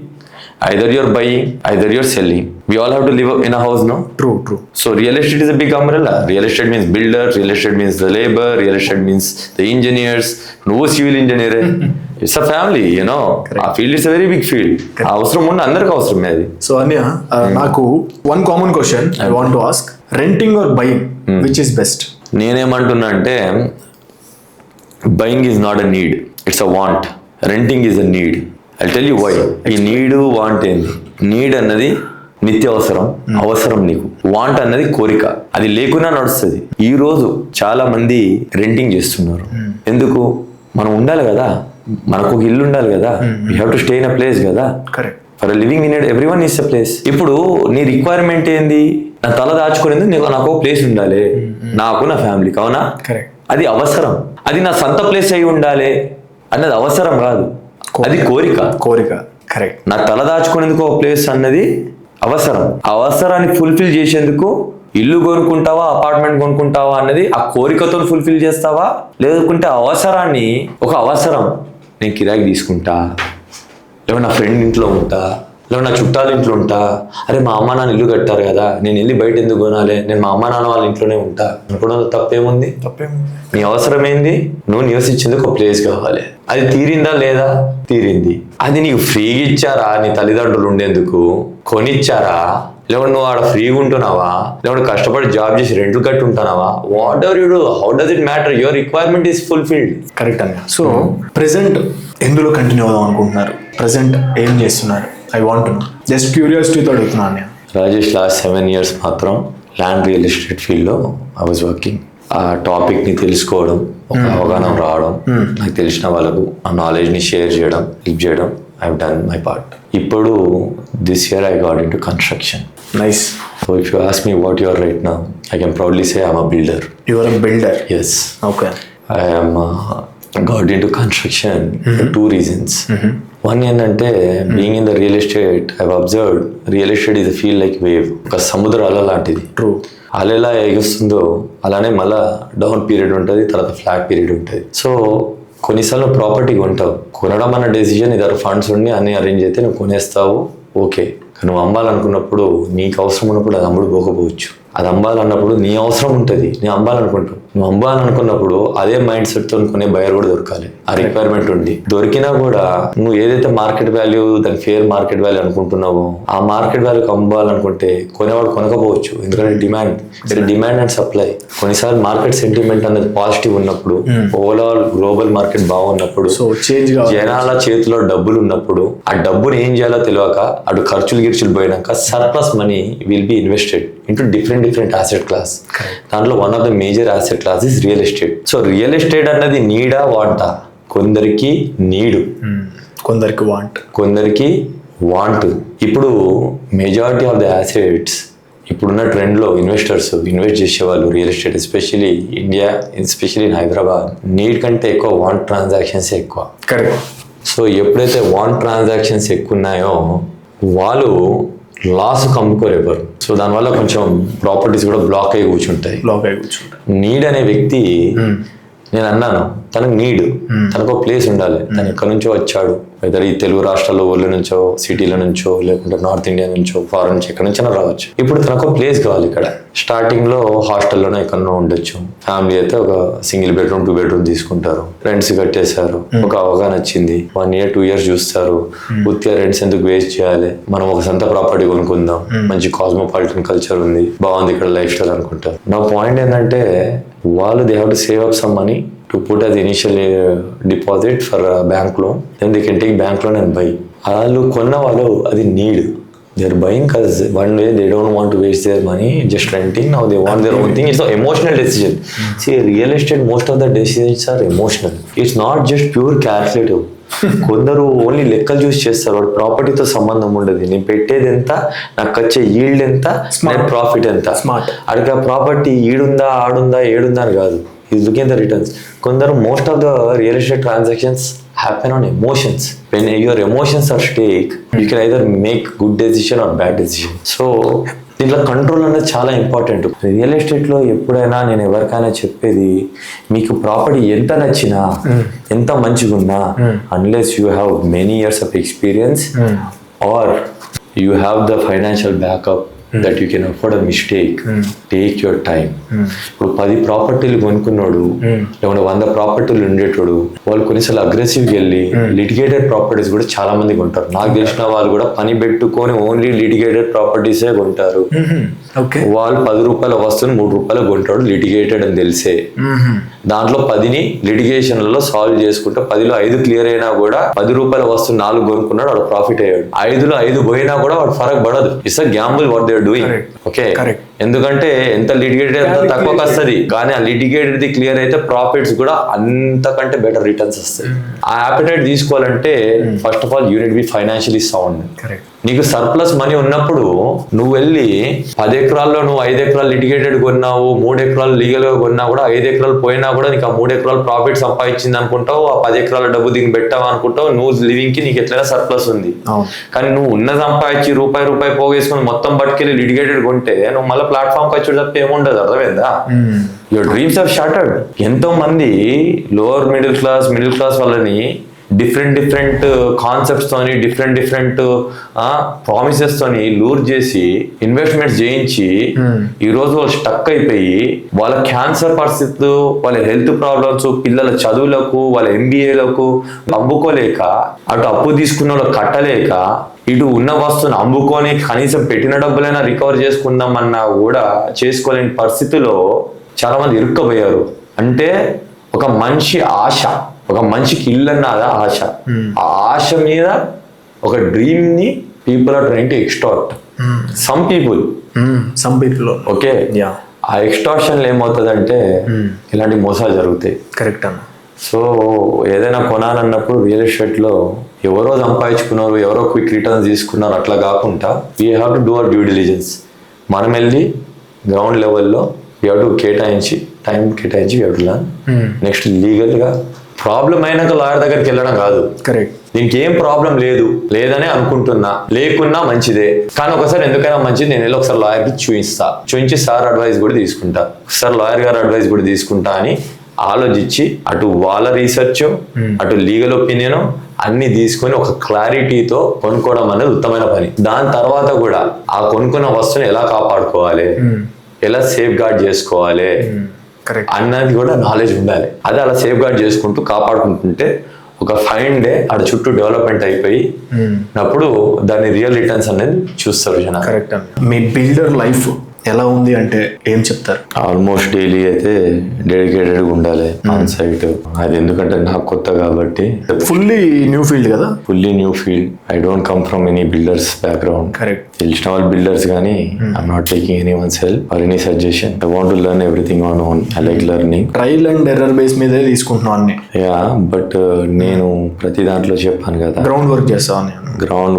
either you're buying, either you're selling. We all have to live in a house, no? True. So real estate is a big umbrella. Real estate means builder, real estate means the labor, real estate means the engineers. No civil engineer. It's a family, Our field is a very big field. అవసరం ఉన్న అందరికి అవసరమే అది. So అన్య నాకు one common question I want to ask. Renting or buying, which is best? నేనేమంటున్నా అంటే buying is not a need, it's a want. Renting is a need. I'll tell you why. ఈ నీడ్ వాంట్ ఏంది? Need అన్నది నిత్యావసరం, అవసరం నీకు. Want అన్నది కోరిక, అది లేకున్నా నడుస్తుంది. ఈ రోజు చాలా మంది రెంటింగ్ చేస్తున్నారు. ఎందుకు? మనం ఉండాలి కదా, మనకు ఒక ఇల్లు ఉండాలి కదా, you have to stay in a place కదా. Correct. For living in everyone is a place. ఇప్పుడు నీ రిక్వైర్మెంట్ ఏంది? నా తల దాచుకునేది నాకు ప్లేస్ ఉండాలి, నాకు నా ఫ్యామిలీకి, అవునా? కరెక్ట్. అది అవసరం. అది నా సొంత ప్లేస్ అయి ఉండాలి అన్నది అవసరం కాదు, అది కోరిక. కరెక్ట్. నా తల దాచుకునేందుకు ఒక ప్లేస్ అన్నది అవసరం. అవసరాన్ని ఫుల్ఫిల్ చేసేందుకు ఇల్లు కొనుక్కుంటావా, అపార్ట్మెంట్ కొనుక్కుంటావా అన్నది ఆ కోరికతో ఫుల్ఫిల్ చేస్తావా, లేకుంటే అవసరాన్ని ఒక అవసరం నేను కిరాయికి తీసుకుంటా, లేకపోతే నా ఫ్రెండ్ ఇంట్లో ఉంటా, లేకపోతే నా చుట్టాల ఇంట్లో ఉంటా, అరే మా అమ్మ నాన్న ఇల్లు కట్టారు కదా, నేను వెళ్ళి బయట ఎందుకు కొనాలి, నేను మా అమ్మ నాన్న వాళ్ళ ఇంట్లోనే ఉంటా అనుకోవడం తప్పేముంది? నీ అవసరం ఏంది? నువ్వు నివసించేందుకు ఒక ప్లేస్ కావాలి. అది తీరిందా లేదా? తీరింది. అది నీకు ఫ్రీగా ఇచ్చారా? నీ తల్లిదండ్రులు ఉండేందుకు కొనిచ్చారా? లేకుంటే నువ్వు ఆడ ఫ్రీగా ఉంటున్నావా, లేకుంటే కష్టపడి జాబ్ చేసి రెంట్లు కట్టి ఉంటున్నావా? Whatever you do, how does it matter? Your requirement is fulfilled. Correct అన్న. సో ప్రెసెంట్ ఎందులో కంటిన్యూ అవుదాం అనుకుంటున్నారు? ప్రెసెంట్ ఏం చేస్తున్నారు? I want to know. Just క్యూరియాసిటీతో అడుగుతున్నాను. రాజేష్, లాస్ట్ 7 years మాత్రం ల్యాండ్ రియల్ ఎస్టేట్ ఫీల్డ్లో ఐ వాజ్ వర్కింగ్. ఆ టాపిక్ని తెలుసుకోవడం, ఒక అవగాహన రావడం, నాకు తెలిసిన వాళ్ళకు ఆ నాలెడ్జ్ని షేర్ చేయడం, లివ్ చేయడం, I have done my part. ఇప్పుడు this year I got into construction. Nice. So if you ask me what you are right now, I can proudly say I am a builder. You are a builder? Yes. Okay. I am got into construction for 2 reasons. One ఏంటంటే, being in the real estate I have observed real estate is feel like wave. ఒక సముద్ర అల లాంటిది. True. అల ఎలా ఎగుస్తుందో అలానే మళ్ళా down period ఉంటుంది, తర్వాత ఫ్లాట్ పీరియడ్ ఉంటుంది. సో కొన్నిసార్లు ప్రాపర్టీ కొంటావు, కొనడం అన్న డెసిజన్ ఇద్దరు ఫండ్స్ ఉండి అన్ని అరేంజ్ అయితే నువ్వు కొనేస్తావు, ఓకే. నువ్వు అమ్మాలనుకున్నప్పుడు నీకు అవసరం ఉన్నప్పుడు అది అమ్ముడు పోకపోవచ్చు. అది అమ్మాలన్నప్పుడు నీ అవసరం ఉంటుంది, నీ అమ్మాలనుకుంటావు. నువ్వు అమ్మాలనుకున్నప్పుడు అదే మైండ్ సెట్తో కొనే బయర్ కూడా దొరకాలి. ఆ రిక్వైర్మెంట్ ఉండి దొరికినా కూడా నువ్వు ఏదైతే మార్కెట్ వాల్యూ, దాని ఫేర్ మార్కెట్ వాల్యూ అనుకుంటున్నావో ఆ మార్కెట్ వాల్యూకి అమ్మాలనుకుంటే కొనేవాడు కొనకపోవచ్చు. ఎందుకంటే డిమాండ్ అండ్ సప్లై. కొన్నిసార్లు మార్కెట్ సెంటిమెంట్ అనేది పాజిటివ్ ఉన్నప్పుడు, ఓవరాల్ గ్లోబల్ మార్కెట్ బాగున్నప్పుడు, జనాల చేతిలో డబ్బులు ఉన్నప్పుడు ఆ డబ్బుని ఏం చేయాలో తెలియక అటు ఖర్చులు పోయినాక surplus money will be invested into different asset class. దాంట్లో one of the major asset class is real estate. So real estate అన్నది నీడా వాంటా? కొందరికి నీడు, కొందరికి వాంట్. ఇప్పుడు మెజారిటీ ఆఫ్ ద అసెట్స్ ఇప్పుడున్న ట్రెండ్లో ఇన్వెస్టర్స్ ఇన్వెస్ట్ చేసేవాళ్ళు real estate, especially India, especially in Hyderabad, need కంటే ఎక్కువ వాంట్ ట్రాన్సాక్షన్స్ ఎక్కువ. కరెక్ట్. సో ఎప్పుడైతే వాంట్ ట్రాన్సాక్షన్స్ ఎక్కువ ఉన్నాయో వాళ్ళు లాస్ అమ్ముకోరు ఎవరు. సో దానివల్ల కొంచెం ప్రాపర్టీస్ కూడా బ్లాక్ అయ్యి కూర్చుంటాయి. నీడ్ అనే వ్యక్తి నేను అన్నాను తనకు నీడ్, తనకు ఒక ప్లేస్ ఉండాలి. తను ఎక్కడి నుంచో వచ్చాడు, వెదర్ ఈ తెలుగు రాష్ట్రాల్లో ఊళ్ళ నుంచో సిటీల నుంచో లేకుంటే నార్త్ ఇండియా నుంచో ఫారెన్ నుంచి ఎక్కడి నుంచో రావచ్చు. ఇప్పుడు తనకు ఒక ప్లేస్ కావాలి. ఇక్కడ స్టార్టింగ్ లో హాస్టల్లోనే ఎక్కడో ఉండొచ్చు. ఫ్యామిలీ అయితే ఒక సింగిల్ బెడ్రూమ్ 2 బెడ్రూమ్ తీసుకుంటారు, రెంట్స్ కట్టేశారు, ఒక అవగాహన వచ్చింది. 1 year 2 years చూస్తారు. పూర్తిగా రెంట్స్ ఎందుకు వేస్ట్ చేయాలి, మనం ఒక సొంత ప్రాపర్టీ కొనుక్కుందాం, మంచి కాస్మోపాలిటన్ కల్చర్ ఉంది, బాగుంది ఇక్కడ లైఫ్ స్టైల్ అనుకుంటారు. నా పాయింట్ ఏంటంటే వాళ్ళు they have to save up some money to put as initial deposit for a bank loan, then they can take bank loan and buy. వాళ్ళు కొన్న వాళ్ళు అది need, they are buying because one day they don't want to waste their money just renting, now they want their own thing. It's an emotional decision. See, real estate, most of the decisions are emotional. It's not just pure calculative. కొందరు only లెక్కలు చూసి చేస్తారు, వాడు ప్రాపర్టీతో సంబంధం ఉండదు. నేను పెట్టేది ఎంత, నాకు వచ్చే ఈల్డ్ ఎంత, నెట్ ప్రాఫిట్ ఎంత. అడిగి ఆ ప్రాపర్టీ ఈడుందా ఆడుందా ఏడుందా అని కాదు, ఈజ్ లుకింగ్ ద రిటర్న్స్. కొందరు most of the real estate transactions happen on emotions. When your emotions are stake, you can either make good decision or bad decision. So దీంట్లో control అనేది చాలా important. Real ఎస్టేట్లో ఎప్పుడైనా నేను ఎవరికైనా చెప్పేది, మీకు ప్రాపర్టీ ఎంత నచ్చినా ఎంత మంచిగా ఉన్నా, unless you have many years of experience or you have the financial backup that you can afford a mistake, take your time. ఇప్పుడు 10 ప్రాపర్టీలు కొనుక్కున్నాడు లేకుంటే 100 ప్రాపర్టీలు ఉండేటోడు, వాళ్ళు కొన్నిసార్లు అగ్రెసివ్గా వెళ్ళి లిటిగేటెడ్ ప్రాపర్టీస్ కూడా చాలా మంది కొంటారు. నాకు తెలిసిన వాళ్ళు కూడా పని పెట్టుకొని ఓన్లీ లిటిగేటెడ్ ప్రాపర్టీసే కొంటారు. వాళ్ళు 10 రూపాయల వస్తువుని 3 రూపాయలు కొంటాడు, లిటిగేటెడ్ అని తెలిసే. దాంట్లో 10ని లిటిగేషన్లలో సాల్వ్ చేసుకుంటే 10లో 5 క్లియర్ అయినా కూడా 10 రూపాయల వస్తువు 4 కొనుక్కున్నాడు, వాడు ప్రాఫిట్ అయ్యాడు. 5లో 5 పోయినా కూడా వాడు ఫరక్ పడదు. It's a gamble what they are doing. Okay, ఎందుకంటే ఎంత లిటిగేటెడ్ అంత తక్కువకి వస్తుంది, కానీ ఆ లిటిగేటెడ్ ది క్లియర్ అయితే ప్రాఫిట్స్ కూడా అంతకంటే బెటర్ రిటర్న్స్ వస్తాయి. ఆ యాపిటైట్ తీసుకోవాలంటే first of all you need be financially sound. నీకు సర్ప్లస్ మనీ ఉన్నప్పుడు నువ్వు వెళ్ళి 10 ఎకరాల్లో నువ్వు 5 ఎకరాలు లిటిగేటెడ్ కొన్నావు, 3 ఎకరాలు లీగల్ గా కొన్నా కూడా 5 ఎకరాలు పోయినా కూడా నీకు ఆ 3 ఎకరాలు ప్రాఫిట్ సంపాదించింది అనుకుంటావు, ఆ 10 ఎకరాల డబ్బు దీనికి పెట్టావు అనుకుంటావు. నువ్వు లివింగ్ కి నీకు ఎట్లయినా సర్ప్లస్ ఉంది. కానీ నువ్వు ఉన్న సంపాదించి రూపాయి పోగేసుకుని మొత్తం బట్టుకెళ్ళి లిటిగేటెడ్ కొంటే నువ్వు మళ్ళీ ప్లాట్ఫామ్ వచ్చి తప్ప ఏముండదు. అర్థమైందా? Your dreams are shattered. ఎంతో మంది లోవర్ మిడిల్ క్లాస్ వాళ్ళని డిఫరెంట్ కాన్సెప్ట్స్ తోని డిఫరెంట్ ప్రామిసెస్ తోని లూర్ చేసి ఇన్వెస్ట్మెంట్స్ చేయించి ఈ రోజు వాళ్ళు స్టక్ అయిపోయి వాళ్ళ క్యాన్సర్ పరిస్థితులు, వాళ్ళ హెల్త్ ప్రాబ్లమ్స్, పిల్లల చదువులకు, వాళ్ళ MBAలకు అమ్ముకోలేక, అటు అప్పు తీసుకున్న వాళ్ళు కట్టలేక, ఇటు ఉన్న వస్తువుని అమ్ముకొని కనీసం పెట్టిన డబ్బులైనా రికవర్ చేసుకుందామన్నా కూడా చేసుకోలేని పరిస్థితిలో చాలా మంది ఇరుక్కుపోయారు. అంటే ఒక మనిషి ఆశ, ఒక మనిషికి ఇల్లు అన్నది ఆశ, ఆ ఆశ మీద ఒక డ్రీమ్ ని people are trying to extort. Some people okay, ఆ ఎక్స్టార్షన్ ఏమవుతుందంటే ఇలాంటి మోసాలు జరుగుతాయి. కరెక్ట్ అన్న. సో ఏదైనా కొనాలన్నప్పుడు రియల్ ఎస్టేట్ లో ఎవరో సంపాదించుకున్నారు, ఎవరో క్విక్ రిటర్న్స్ తీసుకున్నారు అట్లా కాకుండా we have to do our due diligence. మనం వెళ్ళి గ్రౌండ్ లెవెల్లో వీ హ్యావ్ టు టైం కేటాయించి we have to learn. Next legal గా ప్రాబ్లం అయినాక లాయర్ దగ్గరికి వెళ్ళడం కాదు. కరెక్ట్. దీనికి ఏం ప్రాబ్లం లేదనే అనుకుంటున్నా, లేకున్నా మంచిదే. కానీ ఒకసారి ఎందుకైనా మంచిది నేను వెళ్ళి ఒకసారి లాయర్కి చూపించి సార్ అడ్వైస్ కూడా తీసుకుంటా, ఒకసారి లాయర్ గారు అడ్వైస్ కూడా తీసుకుంటా అని ఆలోచించి అటు వాళ్ళ రీసెర్చ్ అటు లీగల్ ఒపీనియన్ అన్ని తీసుకొని ఒక క్లారిటీతో కొనుక్కోవడం అనేది ఉత్తమైన పని. దాని తర్వాత కూడా ఆ కొనుక్కున్న వస్తువుని ఎలా కాపాడుకోవాలి, ఎలా సేఫ్ గార్డ్ చేసుకోవాలి అన్నది కూడా నాలెడ్జ్ ఉండాలి. అదే అలా సేఫ్ గార్డ్ చేసుకుంటూ కాపాడుకుంటుంటే ఒక ఫైన్ డే ఆడ చుట్టూ డెవలప్మెంట్ అయిపోయి అప్పుడు దాని రియల్ రిటర్న్స్ అనేది చూస్తారు జనాలు. కరెక్ట్. మీ బిల్డర్ లైఫ్ ఎలా ఉంది అంటే ఏం చెప్తారు? ఆల్మోస్ట్ డైలీ అయితే డెడికేటెడ్ ఉండాలి ఆన్ సైట్. అది ఎందుకంటే నాకు కొత్త కాబట్టి. ఫుల్లీ న్యూ ఫీల్డ్ కదా? Fully new field. I don't come from any builders background. Correct. తెలిసిన వాళ్ళు బిల్డర్స్ కానీ I'm not taking any once help or any suggestion. I want to learn everything on own. I like learning. Trial and error base మీదే తీసుకుంటున్నాను అన్ని. Yeah, but నేను ప్రతి దాంట్లో చెప్పాను కదా, గ్రౌండ్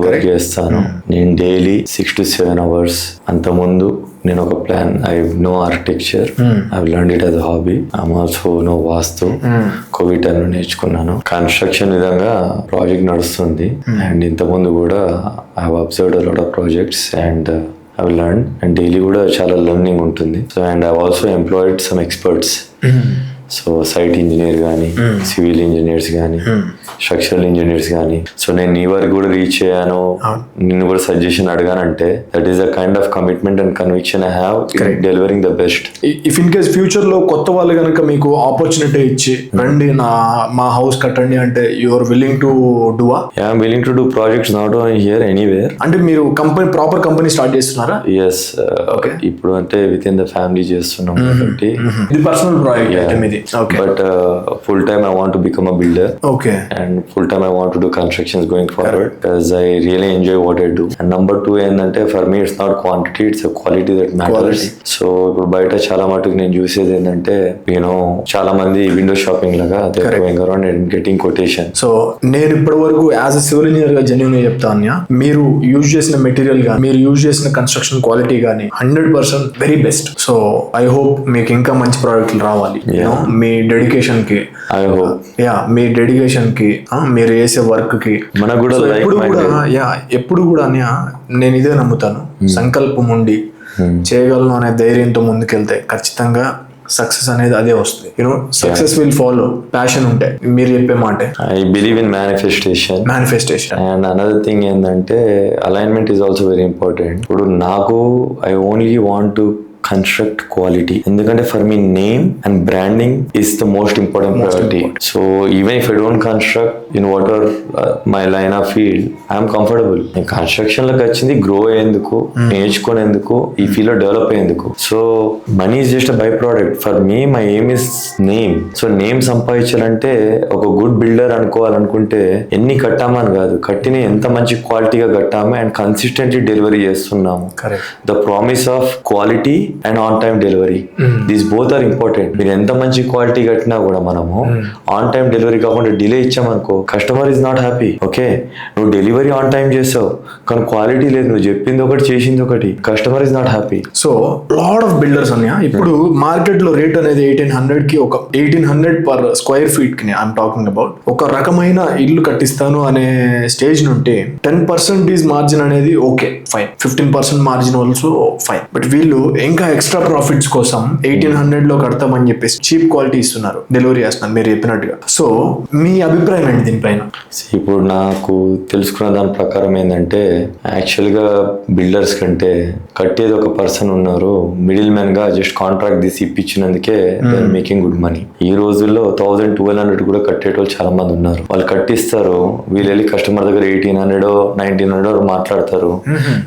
వర్క్ చేస్తాను. నేను డైలీ 6 to 7 hours. అంతకుముందు నేను ఒక plan, I know architecture, I learn it as hobby. I'm also know vastu. COVID టైంలో నేర్చుకున్నాను. కన్స్ట్రక్షన్ విధంగా ప్రాజెక్ట్ నడుస్తుంది. అండ్ ఇంతకుముందు కూడా I have observed a lot of projects and I learn. And daily కూడా చాలా లెర్నింగ్ ఉంటుంది. So and I also employed some experts. So site engineer కానీ, సివిల్ ఇంజనీర్స్ కానీ, స్ట్రక్చరల్ ఇంజనీర్స్ కానీ. సో నేను నీ వరకు కూడా రీచ్ అయ్యాను, నిన్ను కూడా suggestion అడగానంటే that is a kind of commitment and conviction I have delivering the best. If in case future లో కొత్త వాళ్ళు కనుక మీకు ఆపర్చునిటీ ఇచ్చి రండి మా హౌస్ కట్టండి అంటే your willing to do? I'm willing to do projects not only here, anywhere. అంటే మీరు ప్రాపర్ కంపెనీ స్టార్ట్ చేస్తున్నారా? ఎస్, ఇప్పుడు అంటే విత్ ఇన్ ద ఫ్యామిలీ చేస్తున్నాం కాబట్టి ఇది పర్సనల్ ప్రాజెక్ట్ మీది. But full time I want to become a builder. Okay. And full time I want to do constructions going forward because I really enjoy what I do. And number 2 ఏంటంటే for me it's not quantity, it's a quality that matters. So ఇప్పుడు బయట చాలా మటుకు నేను చూసేది ఏంటంటే you know చాలా మంది విండో షాపింగ్ లాగా going around and getting quotation. So నేను ఇప్పటి వరకు యాజ్ అ సివిల్ ఇంజనీర్ గా జెన్యూన్ గా చెప్తాను, మీరు యూజ్ చేసిన మెటీరియల్ గా, మీరు యూజ్ చేసిన కన్స్ట్రక్షన్ క్వాలిటీ గానీ 100% very best. So I hope మీకు ఇంకా మంచి ప్రోడక్ట్లు రావాలి. మీ డెడికేషన్ కి, ఐ హోప్ మీ డెడికేషన్ కి, మీరు చేసే వర్క్ కి మనకు కూడా ఎప్పుడు కూడా నేను ఇదే నమ్ముతాను, సంకల్పం ఉండి చేయగలను అనే ధైర్యంతో ముందుకెళ్తే ఖచ్చితంగా సక్సెస్ అనేది అదే వస్తుంది. Success will follow. ప్యాషన్ ఉంటే మీరు చెప్పే మాట. I believe in manifestation. And another thing ఏంటంటే alignment is also very important. ఇప్పుడు నాకు I only want to construct quality, ఎందుకంటే for me name and branding is the most important priority. So even if I don't construct in whatever my line of field, I'm comfortable. నేను construction లోకి వచ్చింది grow అయ్యేందుకు, నేర్చుకునేందుకు, ఈ field లో develop అయ్యేందుకు. So money is just a by product. For me my aim is name. So name సంపాదించాలంటే ఒక good builder అనుకోవాలనుకుంటే ఎన్ని కట్టామని కాదు, కట్టిన ఎంత మంచి క్వాలిటీగా కట్టాము అండ్ కన్సిస్టెంట్లీ డెలివరీ చేస్తున్నాము. The promise of quality and on time delivery, these both are important. మీరు ఎంత మంచి క్వాలిటీ కట్టినా కూడా మనము ఆన్ టైమ్ డెలివరీ కాకుండా డిలే ఇచ్చామనుకో, customer is not happy. Okay, నువ్వు డెలివరీ ఆన్ టైం చేసావు కానీ క్వాలిటీ లేదు, నువ్వు చెప్పింది ఒకటి చేసింది ఒకటి, customer is not happy. So lot of builders అన్నయ్య ఇప్పుడు మార్కెట్ లో రేట్ అనేది 1800 కి, ఒక 1800 పర్ స్క్వేర్ ఫీట్ కి ఐఎమ్ టాకింగ్ అబౌట్. ఒక రకమైన ఇల్లు కట్టిస్తాను అనే స్టేజ్ నుండి 10% మార్జిన్ అనేది okay fine, 15% margin also fine. But వీళ్ళు ఇంకా ఎక్స్ట్రా ప్రాఫిట్స్ కోసం 1800 లో కడతామని చెప్పేసి చీప్ క్వాలిటీ ఇస్తున్నారు, డెలివరీ చేస్తున్నారు మీరు చెప్పినట్టుగా. సో మీ అభిప్రాయం ఏంటి దీనిపైన? ఇప్పుడు నాకు తెలుసుకున్న దాని ప్రకారం ఏంటంటే యాక్చువల్ గా బిల్డర్స్ కంటే కట్టేది ఒక పర్సన్ ఉన్నారు, మిడిల్ మ్యాన్ గా జస్ట్ కాంట్రాక్ట్ తీసి ఇప్పించినందుకే they are making good money. ఈ రోజుల్లో 1000-1200 కూడా కట్టేటోళ్ళు చాలా మంది ఉన్నారు. వాళ్ళు కట్టిస్తారు, వీళ్ళు వెళ్ళి కస్టమర్ దగ్గర 1800-1900 మాట్లాడతారు,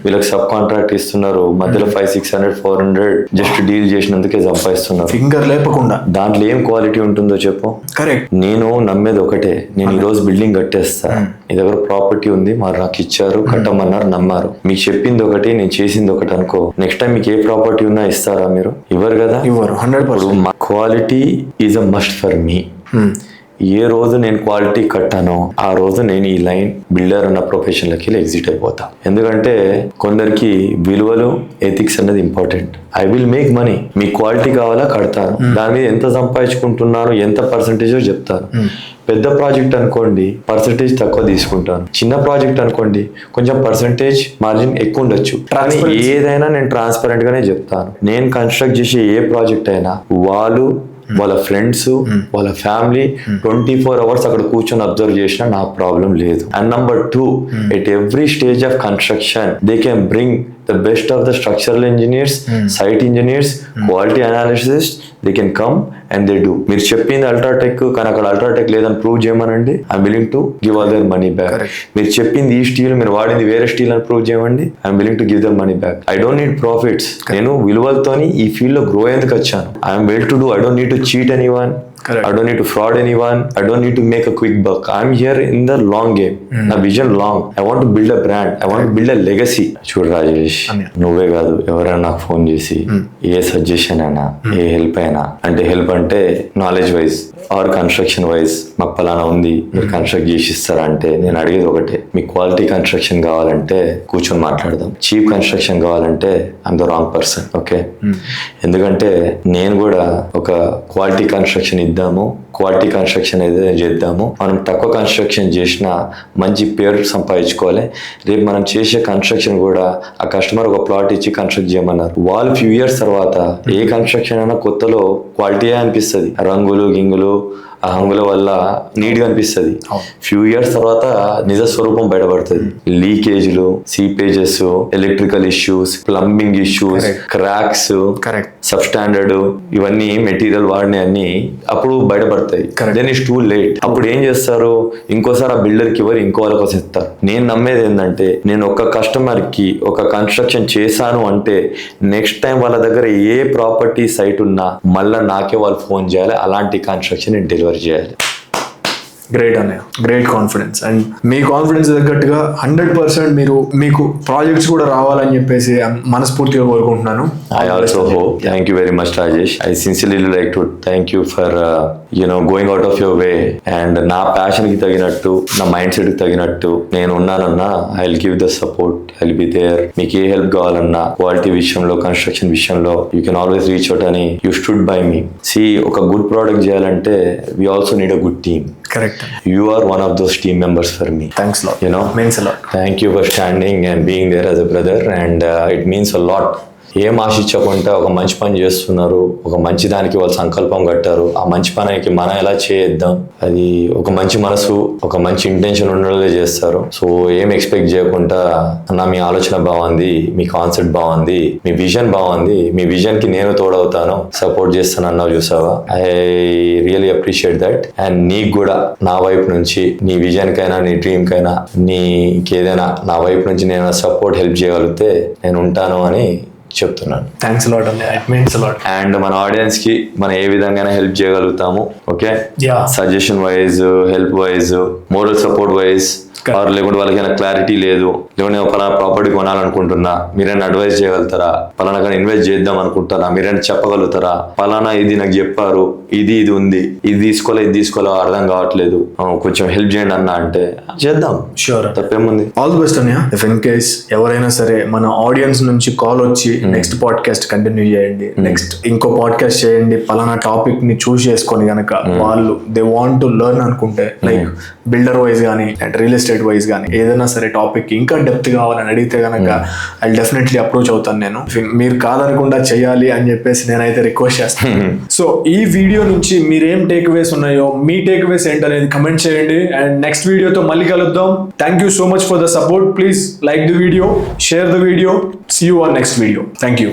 వీళ్ళకి సబ్ కాంట్రాక్ట్ ఇస్తున్నారు, మధ్యలో 500-600-400 జస్ట్ డీల్ చేసినందుకే సంపాదిస్తున్నారు, ఫింగర్ లేపకుండా. దాంట్లో ఏం క్వాలిటీ ఉంటుందో చెప్పు. కరెక్ట్. నేను నమ్మేది ఒకటే, నేను ఈ రోజు బిల్డింగ్ కట్టేస్తా, మీ దగ్గర ప్రాపర్టీ ఉంది, మరి నాకు ఇచ్చారు, కట్టమన్నారు, నమ్మారు, మీకు చెప్పింది ఒకటి, నేను చేసింది ఒకటి అనుకో, నెక్స్ట్ టైం మీకు ఏ ప్రాపర్టీ ఉన్నా ఇస్తారా మీరు? ఇవ్వరు కదా. ఇవ్వరు. 100%. Quality is a must for me. ఏ రోజు నేను క్వాలిటీ కట్టానో ఆ రోజు నేను ఈ లైన్ బిల్డర్ అన్న ప్రొఫెషన్ లోకి ఎగ్జిట్ అయిపోతా. ఎందుకంటే కొందరికి విలువలు, ఎథిక్స్ అనేది important. I will make money, మీ క్వాలిటీ కావాలా కడతాను, దాని మీద ఎంత సంపాదించుకుంటున్నాను, ఎంత పర్సంటేజో చెప్తాను. పెద్ద ప్రాజెక్ట్ అనుకోండి పర్సంటేజ్ తక్కువ తీసుకుంటాను, చిన్న ప్రాజెక్ట్ అనుకోండి కొంచెం పర్సంటేజ్ మార్జిన్ ఎక్కువ ఉండొచ్చు. కానీ ఏదైనా నేను ట్రాన్స్పరెంట్ గానే చెప్తాను. నేను కన్స్ట్రక్ట్ చేసే ఏ ప్రాజెక్ట్ అయినా వాళ్ళు, వాళ్ళ ఫ్రెండ్స్, వాళ్ళ ఫ్యామిలీ 24 hours అక్కడ కూర్చొని అబ్జర్వ్ చేసినా నాకు ప్రాబ్లం లేదు. And number 2, at every stage of construction they can bring the best of the structural engineers, site engineers, quality analysis, they can come and they do. మీరు చెప్పింది UltraTech కానీ అక్కడ UltraTech లేదని ప్రూవ్ చేయమనండి, I'm willing to give all their money back. మీరు చెప్పింది ఈ steel, మీరు వాడింది వేరే స్టీల్ అని ప్రూవ్ చేయమండి, I'm willing to give their money back. I don't need profits. నేను విలువలతోని ఈ ఫీల్డ్ లో గ్రో అయ్యేందుకు వచ్చాను. I'm well to do. I don't need to cheat anyone. I don't need to fraud anyone. I don't need to make a quick buck. I'm here in the long game. నా vision long. I want to build a brand. I want to build a legacy. చూడు రాజేష్, నువ్వే కాదు ఎవరైనా నాకు phone చేసి ఏ suggestion అయినా, ఏ help అయినా, అంటే హెల్ప్ అంటే knowledge wise or construction wise మాకు పలానా ఉంది మీరు కన్స్ట్రక్ట్ చేసి ఇస్తారా అంటే నేను అడిగేది ఒకటే, మీకు క్వాలిటీ కన్స్ట్రక్షన్ కావాలంటే కూర్చొని మాట్లాడదాం. చీప్ కన్స్ట్రక్షన్ కావాలంటే I'm the wrong person. Okay, ఎందుకంటే నేను కూడా ఒక క్వాలిటీ కన్స్ట్రక్షన్ ఇద్దాము, క్వాలిటీ కన్స్ట్రక్షన్ ఏదైతే చేద్దామో మనం తక్కువ కన్స్ట్రక్షన్ చేసినా మంచి పేరు సంపాదించుకోవాలి. రేపు మనం చేసే కన్స్ట్రక్షన్ కూడా ఆ కస్టమర్ ఒక ప్లాట్ ఇచ్చి కన్స్ట్రక్ట్ చేయమన్నారు. వాళ్ళు ఫ్యూ ఇయర్స్ తర్వాత ఏ కన్స్ట్రక్షన్ అయినా కొత్తలో క్వాలిటీయే అనిపిస్తుంది. రంగులు గింగులు ఆ హంగుల వల్ల నీట్ గా అనిపిస్తుంది. ఫ్యూ ఇయర్స్ తర్వాత నిజ స్వరూపం బయటపడుతుంది. లీకేజ్లు, seepages, electrical issues, plumbing issues, cracks, sub standard ఇవన్నీ మెటీరియల్ వాడినాయి అన్ని అప్పుడు బయటపడతాయి. Then it's too late. అప్పుడు ఏం చేస్తారు, ఇంకోసారి ఆ బిల్డర్ కి ఇవ్వరు, ఇంకో వాళ్ళ కోసం ఇస్తారు. నేను నమ్మేది ఏంటంటే, నేను ఒక కస్టమర్ కి ఒక కన్స్ట్రక్షన్ చేశాను అంటే నెక్స్ట్ టైం వాళ్ళ దగ్గర ఏ ప్రాపర్టీ సైట్ ఉన్నా మళ్ళీ నాకే వాళ్ళు ఫోన్ చేయాలి. అలాంటి కన్స్ట్రక్షన్ నేను డెలివరీ చేయాలి. గ్రేట్ అన్నయ్య, great confidence. And me confidence తగ్గట్టుగా 100% మీరు మీకు ప్రాజెక్ట్స్ కూడా రావాలని చెప్పేసి మనస్ఫూర్తిగా కోరుకుంటున్నాను. I also hope. Thank you very much, Rajesh. I sincerely like to thank you for going out of your way and నా ప్యాషన్ కి తగినట్టు, నా మైండ్ సెట్ కి తగినట్టు నేను ఉన్నానన్నా. I will give the support, I will be there. మీకు ఏ హెల్ప్ కావాలన్నా క్వాలిటీ విషయంలో, కన్స్ట్రక్షన్ విషయంలో you can always reach out అని యూ స్టూడ్ బై మీ. ఒక గుడ్ ప్రోడక్ట్ చేయాలంటే we also need a good team. Correct. You are one of those team members for me. Thanks a lot. Means a lot. Thank you for standing and being there as a brother, and it means a lot. ఏం ఆశించకుండా ఒక మంచి పని చేస్తున్నారు, ఒక మంచి దానికి వాళ్ళు సంకల్పం కట్టారు. ఆ మంచి పనికి మనం ఎలా చేద్దాం, అది ఒక మంచి మనసు, ఒక మంచి ఇంటెన్షన్ ఉండలే చేస్తారు. సో ఏం ఎక్స్పెక్ట్ చేయకుండా అన్న మీ ఆలోచన బాగుంది, మీ కాన్సెప్ట్ బాగుంది, మీ విజన్ బాగుంది, మీ విజన్ కి నేను తోడవుతాను, సపోర్ట్ చేస్తాను అన్నావు చూసావా. I really appreciate that. And నీకు కూడా నా వైపు నుంచి, నీ విజన్ కైనా, నీ డ్రీమ్ కైనా, నీకేదైనా నా వైపు నుంచి నేను సపోర్ట్ హెల్ప్ చేయగలిగితే నేను ఉంటాను అని చెప్తున్నాను. థ్యాంక్స్ లాట్ అండి, ఇట్ మీన్స్ లాట్. అండ్ మన ఆడియన్స్ కి మనం ఏ విధంగా హెల్ప్ చేయగలుగుతాము, okay, suggestion wise, help wise, moral support wise, లేకుంటే వాళ్ళకి క్లారిటీ లేదు, లేకుంటే పలానా ప్రాపర్టీ కొనాలనుకుంటున్నా మీరైనా అడ్వైస్ చేయగలుగుతారా, పలానా కానీ ఇన్వెస్ట్ చేద్దాం అనుకుంటారా మీరైనా చెప్పగలుగుతారా, పలానా ఇది నాకు చెప్పారు, ఇది ఉంది, ఇది తీసుకోలే అర్థం కావట్లేదు, కొంచెం హెల్ప్ చేయండి అన్న అంటే చేద్దాం. షూర్, తప్పేముంది. ఆల్ ది బెస్ట్ అన్నయ్య. ఇఫ్ ఇన్ కేస్ ఎవరైనా సరే మన ఆడియన్స్ నుంచి కాల్ వచ్చి నెక్స్ట్ పాడ్కాస్ట్ కంటిన్యూ చేయండి, నెక్స్ట్ ఇంకో పాడ్కాస్ట్ చేయండి, పలానా టాపిక్ ని చూస్ చేసుకొని గనక వాళ్ళు దే వాంట్ టు లెర్న్ అనుకుంటే, లైక్ బిల్డర్ వైజ్ కానీ రియల్ ఎస్టేట్ వైజ్ కానీ ఏదైనా సరే టాపిక్ ఇంకా డెప్త్ కావాలని అడిగితే కనుక ఐ డెఫినెట్లీ అప్రోచ్ అవుతాను నేను. మీరు కాదనకుండా చేయాలి అని చెప్పేసి నేనైతే రిక్వెస్ట్ చేస్తాను. సో ఈ వీడియో నుంచి మీరేం టేక్అవేస్ ఉన్నాయో, మీ టేక్అవేస్ ఏంటనేది కమెంట్ చేయండి. అండ్ నెక్స్ట్ వీడియోతో మళ్ళీ కలుద్దాం. Thank you so much for the support. Please like the video, share the video. See you on next video. Thank you.